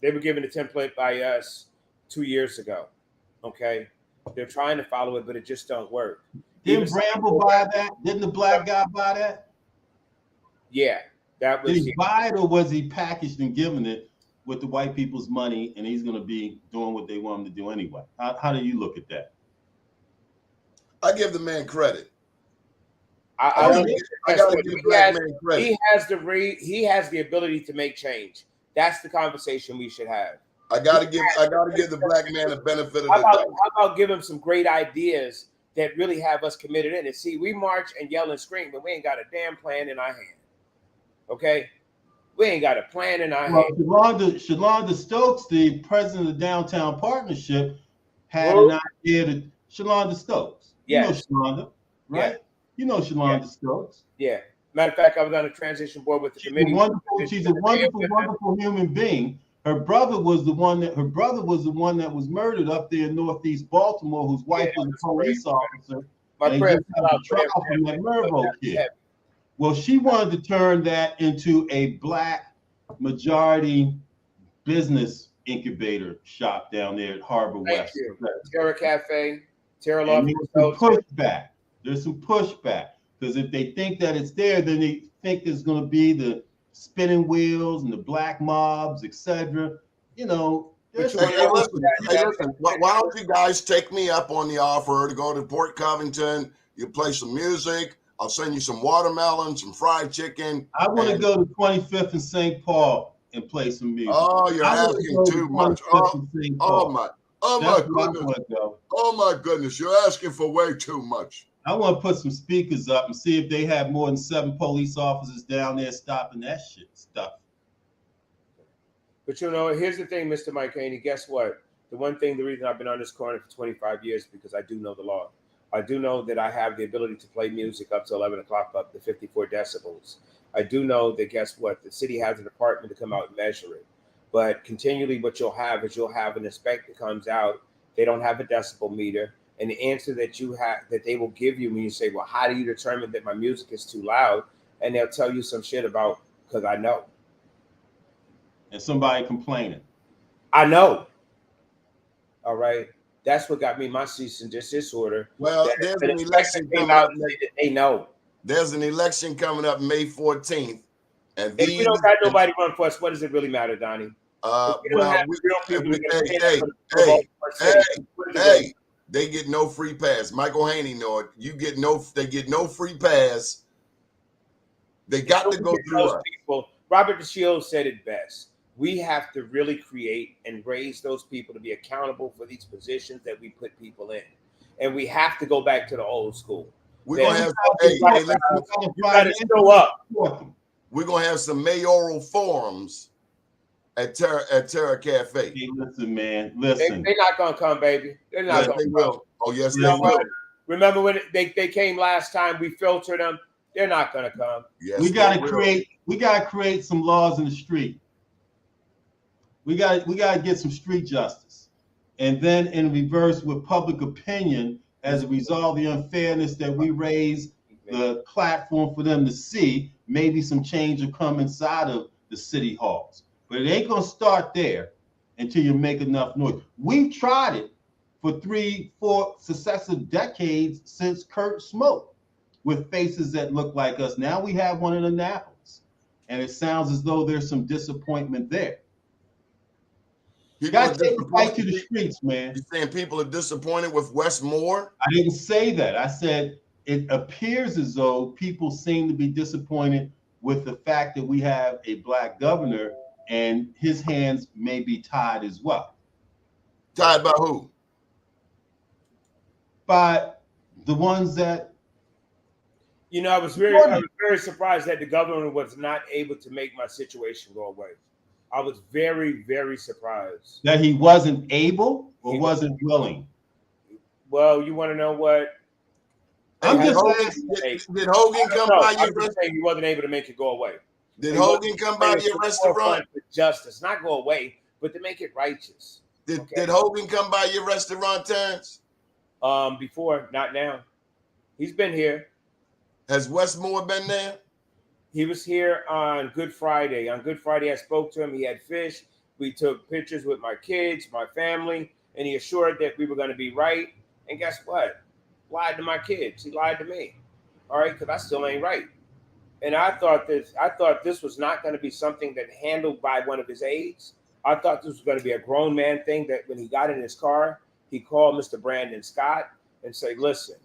they were given a template by us 2 years ago. Okay, they're trying to follow it, but it just don't work. Didn't Bramble buy that? Didn't the black guy buy that? Yeah, that was. Did he buy it, or was he packaged and given it with the white people's money, and he's going to be doing what they want him to do anyway? How do you look at that? I give the man credit. I gotta give the black man credit. He has the ability to make change. That's the conversation we should have. I gotta give the black man the benefit of the doubt. How about give him some great ideas that really have us committed in? And see, we march and yell and scream, but we ain't got a damn plan in our hand. Okay, we ain't got a plan in our hand. Shalonda Stokes, the president of the Downtown Partnership, had an idea to Shalonda Stokes. Yes. You know Shalonda, right? Yeah. You know Shalonda Stokes. Yeah. Matter of fact, I was on a transition board with the committee. She's a wonderful human being. Her brother was the one that was murdered up there in Northeast Baltimore, whose wife was a police officer. My prayer from that Mervo kid. Well, she wanted to turn that into a black majority business incubator shop down there at Harbor West. Terra Cafe, Terra Law. There's some pushback because if they think that it's there, then they think there's going to be the spinning wheels and the black mobs, etc. You know. Listen, why don't you guys take me up on the offer to go to Port Covington? You play some music. I'll send you some watermelon, some fried chicken. I want to go to 25th and St. Paul and play some music. Oh, you're I wanna asking go to too Funny much. Clips in St. Paul. My That's where I goodness. wanna go. Oh my goodness, you're asking for way too much. I want to put some speakers up and see if they have more than 7 police officers down there stopping that shit stuff. But here's the thing, Mr. Mike Haney. Guess what? The reason I've been on this corner for 25 years because I do know the law. I do know that I have the ability to play music up to 11 o'clock, up to 54 decibels. I do know that, guess what? The city has a department to come out and measure it. But continually what you'll have an inspector comes out. They don't have a decibel meter. And the answer that they will give you when you say, well, how do you determine that my music is too loud? And they'll tell you some shit about, because I know. And somebody complaining. I know. All right. That's what got me my cease and desist order. Well, there's an election coming up. They know. There's an election coming up May 14th. And if we don't got nobody run for us, what does it really matter, Donnie? Hey, they get no free pass. Michael Haney know it. They get no free pass. They got to go through us. People. Robert DeShields said it best. We have to really create and raise those people to be accountable for these positions that we put people in. And we have to go back to the old school. We're going to have show up. We're going to have some mayoral forums at Terra Cafe. Hey, listen, man. Listen. They're not going to come, baby. They're not going to come. Oh, yes, they will. Remember when they came last time, we filtered them. They're not going to come. Yes, we got to create some laws in the street. We got to get some street justice. And then in reverse with public opinion, as a result of the unfairness that we raise the platform for them to see, maybe some change will come inside of the city halls. But it ain't going to start there until you make enough noise. We've tried it for 3-4 successive decades since Kurt Smoke with faces that look like us. Now we have one in Annapolis, and it sounds as though there's some disappointment there. You got to take the fight to the streets, man. You're saying people are disappointed with Westmore? I didn't say that. I said it appears as though people seem to be disappointed with the fact that we have a black governor and his hands may be tied as well. Tied by who? By the ones that... I was very surprised that the governor was not able to make my situation go away. I was very, very surprised. That he wasn't able or wasn't willing? Well, you want to know what? Did Hogan come by your restaurant? He wasn't able to make it go away. Did Hogan come by your restaurant? For justice, not go away, but to make it righteous. Did Hogan come by your restaurant, Terrence? Before, not now. He's been here. Has Westmore been there? He was here on Good Friday. On Good Friday, I spoke to him. He had fish. We took pictures with my kids, my family, and he assured that we were going to be right. And guess what? Lied to my kids. He lied to me. All right, because I still ain't right. And I thought this was not going to be something that handled by one of his aides. I thought this was going to be a grown man thing that when he got in his car, he called Mr. Brandon Scott and said, listen,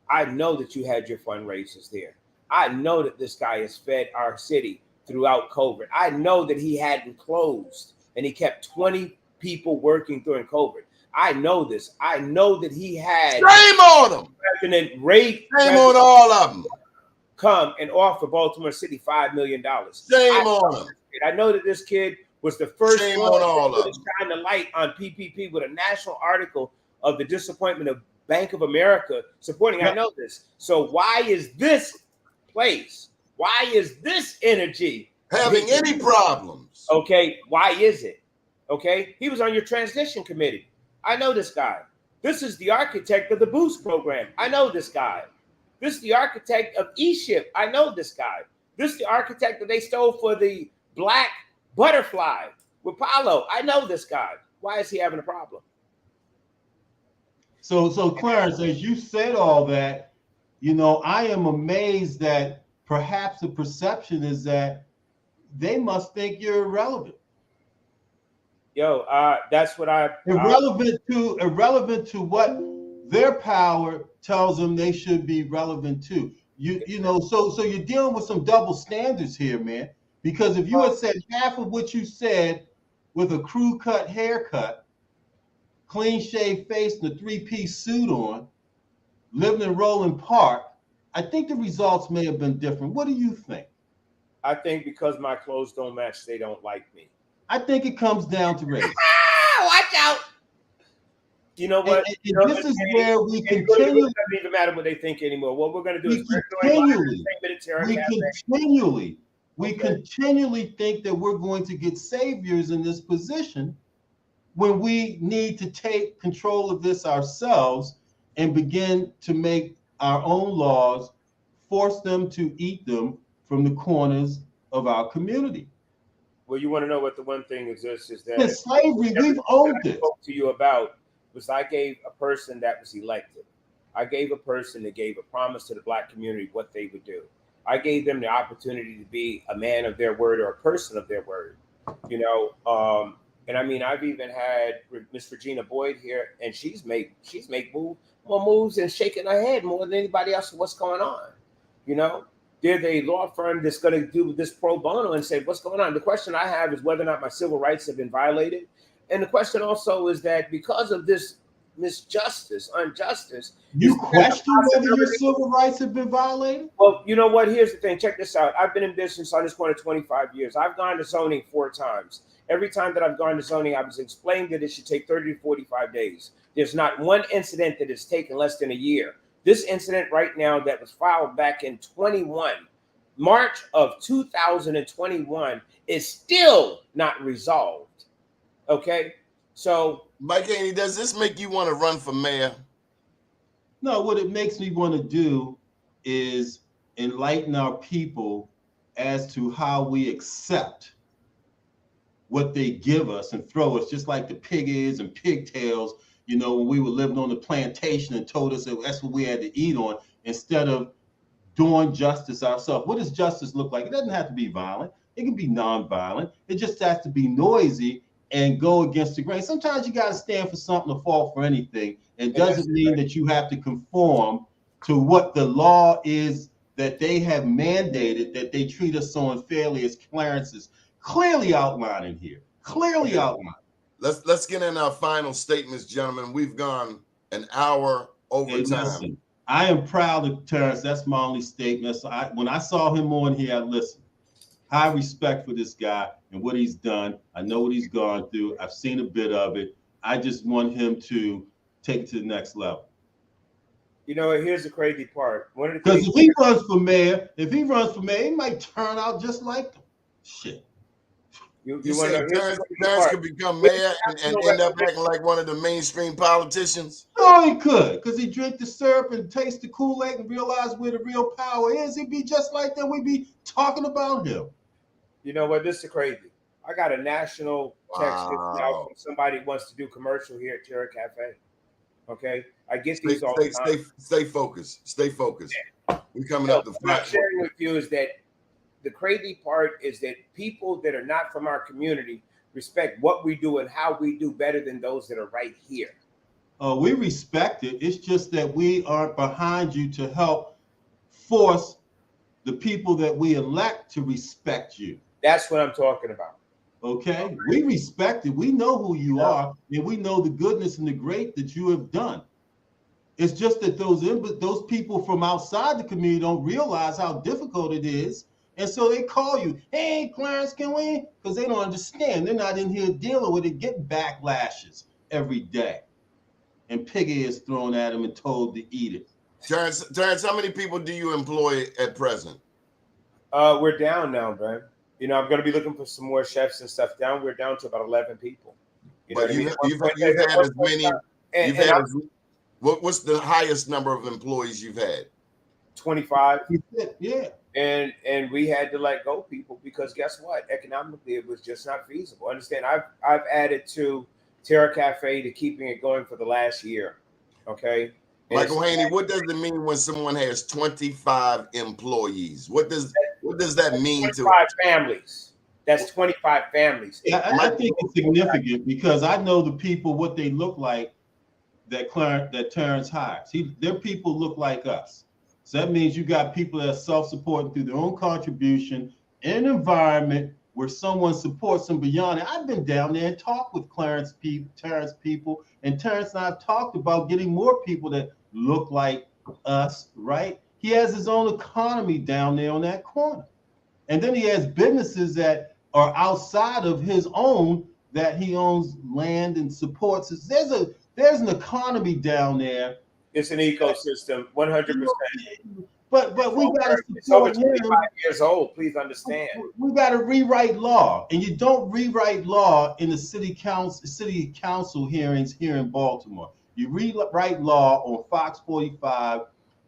I know that you had your fundraisers there. I know that this guy has fed our city throughout COVID. I know that he hadn't closed and he kept 20 people working during COVID. I know this. I know that he had shame on him. President Ray shame on all of them. Come and offer Baltimore City $5 million. Shame on him. I know that this kid was the first shame one on all of them. to shine the light on PPP with a national article of the disappointment of Bank of America supporting. I know this. So why is this place? Why is this energy having any problems? Okay, why is it? Okay, he was on your transition committee. I know this guy. This is the architect of the Boost program. I know this guy. This is the architect of E-Ship. I know this guy. This is the architect that they stole for the black butterfly with Paulo. I know this guy. Why is he having a problem? So Clarence, as you said all that, I am amazed that perhaps the perception is that they must think you're irrelevant. Yo, that's what irrelevant to what their power tells them they should be relevant to. So you're dealing with some double standards here, man. Because if you had said half of what you said with a crew cut haircut, clean shaved face, and a three-piece suit on, living in Roland Park, I think the results may have been different. What do you think? I think because my clothes don't match, they don't like me. I think it comes down to race. Watch out. You know what? And this is where we continue. It doesn't even matter what they think anymore. What we're going to do is we continually think that we're going to get saviors in this position when we need to take control of this ourselves and begin to make our own laws, force them to eat them from the corners of our community. Well, you want to know what the one thing is that the slavery, we've owned it. Spoke to you about was I gave a person that was elected. I gave a person that gave a promise to the Black community what they would do. I gave them the opportunity to be a man of their word or a person of their word. You know, and I mean, I've even had Miss Regina Boyd here, and she's made more moves and shaking her head more than anybody else. What's going on? You know, they're the law firm that's going to do this pro bono and say, what's going on? The question I have is whether or not my civil rights have been violated. And the question also is that because of this injustice, you question whether your civil rights have been violated? Well, you know what? Here's the thing. Check this out. I've been in business on this corner 25 years. I've gone to zoning 4 times. Every time that I've gone to zoning, I was explained that it should take 30 to 45 days. There's not one incident that has taken less than a year. This incident right now that was filed back in March of 2021 is still not resolved. Okay, so Mike Haney, does this make you want to run for mayor? No, what it makes me want to do is enlighten our people as to how we accept what they give us and throw us, just like the pig ears and pigtails, you know, when we were living on the plantation and told us that that's what we had to eat on, instead of doing justice ourselves. What does justice look like? It doesn't have to be violent. It can be nonviolent. It just has to be noisy and go against the grain. Sometimes you got to stand for something or fall for anything. It doesn't mean that you have to conform to what the law is that they have mandated, that they treat us so unfairly, as Clarence is clearly outlining here. Clearly outlining. Let's get in our final statements, gentlemen. We've gone an hour over time. Listen, I am proud of Terrence. That's my only statement. So when I saw him on here, I listened. High respect for this guy and what he's done. I know what he's gone through. I've seen a bit of it. I just want him to take it to the next level. You know, here's the crazy part. Because if he runs for mayor, he might turn out just like him. Shit. You say Terrence could become mayor and end up acting like one of the mainstream politicians? No, he could, because he drink the syrup and taste the Kool-Aid and realize where the real power is. He'd be just like that. We'd be talking about him. You know what? This is crazy. I got a national text out from somebody who wants to do commercial here at Terra Cafe. Okay, I get these all the time. Stay focused. Stay focused. Yeah. We're coming up. What I'm sharing with you is that the crazy part is that people that are not from our community respect what we do and how we do better than those that are right here. We respect it. It's just that we aren't behind you to help force the people that we elect to respect you. That's what I'm talking about. Okay, we respect it. We know who you are, and we know the goodness and the great that you have done. It's just that those people from outside the community don't realize how difficult it is, and so they call you, "Hey, Clarence, can we?" Because they don't understand. They're not in here dealing with it, getting backlashes every day, and pig ears thrown at them and told to eat it. Terrence, how many people do you employ at present? We're down now, man. You know, I'm going to be looking for some more chefs and stuff down. We're down to about 11 people. But you've had as many. What's the highest number of employees you've had? 25. Yeah. And we had to let go people because guess what? Economically, it was just not feasible. Understand? I've added to Terra Cafe to keeping it going for the last year. Okay. Michael Haney, what does it mean when someone has 25 employees? What does that mean 25 to 25 families? That's 25 families. Yeah, I think it's significant because I know the people, what they look like that Terrence hires. Their people look like us. So that means you got people that are self-supporting through their own contribution, in an environment where someone supports them beyond it. I've been down there and talked with Terrence people, and Terrence and I have talked about getting more people that look like us, right? He has his own economy down there on that corner. And then he has businesses that are outside of his own that he owns land and supports. There's an economy down there. It's an ecosystem, 100%. But we got to it's over support 25 him. years old. Please understand. We got to rewrite law, and you don't rewrite law in the city council hearings here in Baltimore. You rewrite law on Fox 45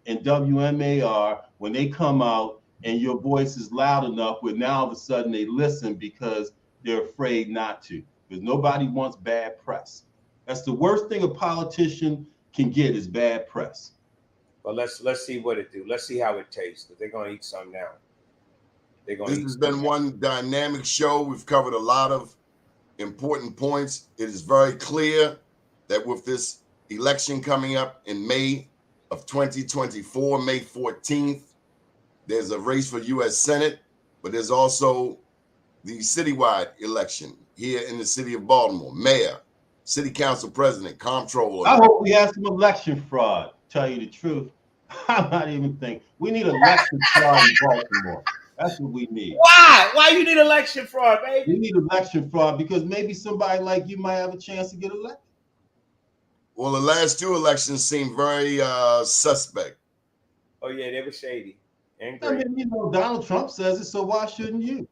and WMAR when they come out, and your voice is loud enough where now all of a sudden they listen because they're afraid not to, because nobody wants bad press. That's the worst thing a politician can get is bad press. But let's see what it do. Let's see how it tastes. Because they're gonna eat some now. They're gonna. This has been one dynamic show. We've covered a lot of important points. It is very clear that with this election coming up in May of 2024, May 14th, there's a race for U.S. Senate, but there's also the citywide election here in the city of Baltimore, mayor, city council president, comptroller. I hope we have some election fraud. Tell you the truth, I'm not even thinking. We need election fraud in Baltimore. That's what we need. Why? Why you need election fraud, baby? We need election fraud because maybe somebody like you might have a chance to get elected. Well, the last two elections seem very suspect. Oh yeah, they were shady. And I mean, you know, Donald Trump says it, so why shouldn't you?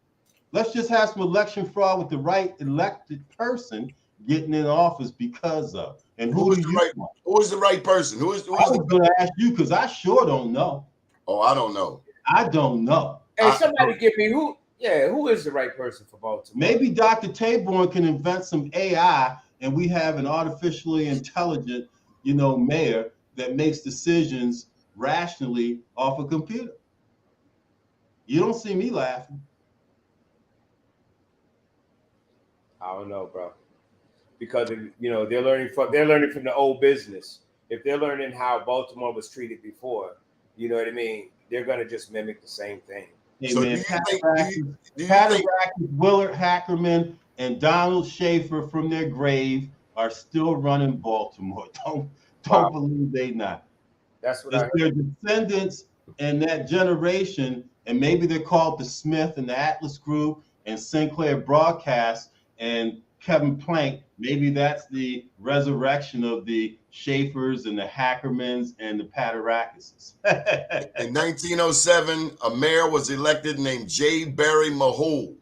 Let's just have some election fraud with the right elected person getting in office because of. And who is the right person? Who is I was going to ask you because I sure don't know. Oh, I don't know. I don't know. Hey, somebody give me who? Yeah, who is the right person for Baltimore? Maybe Dr. Taborn can invent some AI, and we have an artificially intelligent, mayor that makes decisions rationally off a computer. You don't see me laughing. I don't know, bro. Because they're learning from the old business. If they're learning how Baltimore was treated before, you know what I mean, they're gonna just mimic the same thing. Hey, so man, Pat Willard Hackerman and Donald Schaefer from their grave are still running Baltimore. Don't believe they not. That's what I heard. Their descendants in that generation, and maybe they're called the Smith and the Atlas Group and Sinclair Broadcast and Kevin Plank. Maybe that's the resurrection of the Schaefers and the Hackermans and the Patarakises. In 1907, a mayor was elected named J. Barry Mahou.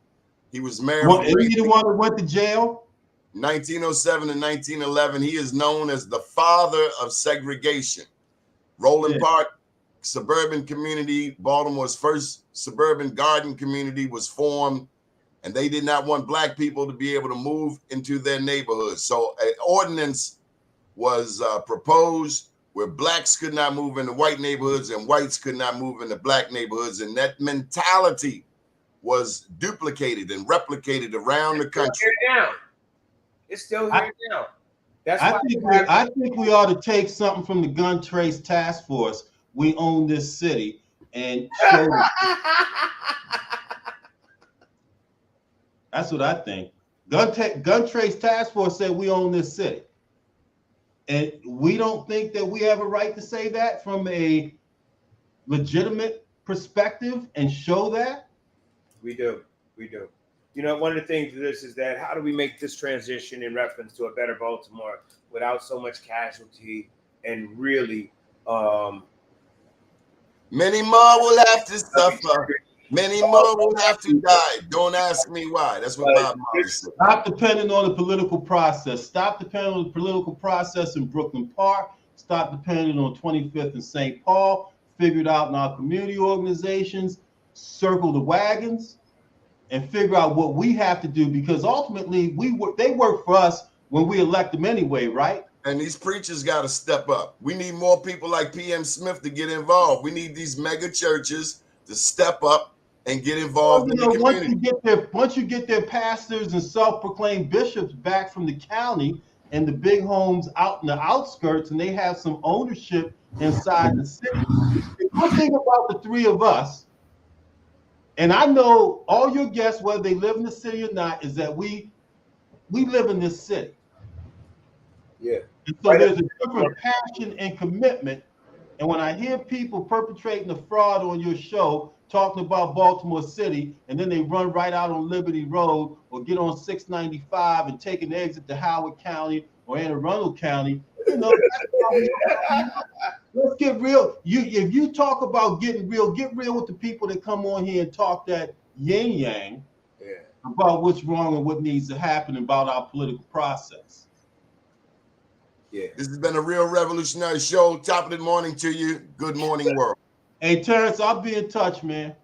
He was mayor. Isn't he the one that went to jail? 1907 and 1911. He is known as the father of segregation. Roland Park suburban community, Baltimore's first suburban garden community, was formed. And they did not want black people to be able to move into their neighborhoods. So an ordinance was proposed where blacks could not move into white neighborhoods and whites could not move into black neighborhoods. And that mentality was duplicated and replicated around the country. It's still here now. That's I think we ought to take something from the Gun Trace Task Force. We own this city and show That's what I think. Gun Trace Task Force said we own this city. And we don't think that we have a right to say that from a legitimate perspective and show that? We do. One of the things of this is that how do we make this transition in reference to a better Baltimore without so much casualty and really many more will have to suffer. Many more will have to die. Don't ask me why. That's what Bob Marley said. Stop depending on the political process. Stop depending on the political process in Brooklyn Park. Stop depending on 25th and St. Paul. Figure it out in our community organizations. Circle the wagons and figure out what we have to do, because ultimately they work for us when we elect them anyway, right? And these preachers got to step up. We need more people like P.M. Smith to get involved. We need these mega churches to step up and get involved in the community. Once you get their pastors and self-proclaimed bishops back from the county and the big homes out in the outskirts, and they have some ownership inside the city. The good thing about the three of us And I know all your guests, whether they live in the city or not, is that we live in this city. Yeah. And so there's a different passion and commitment. And when I hear people perpetrating a fraud on your show, talking about Baltimore City, and then they run right out on Liberty Road or get on 695 and take an exit to Howard County or Anne Arundel County, you know, let's get real. If you talk about getting real, get real with the people that come on here and talk that yin yang about what's wrong and what needs to happen about our political process. Yeah. This has been a real revolutionary show. Top of the morning to you. Good morning, world. Hey, Terrence, I'll be in touch, man.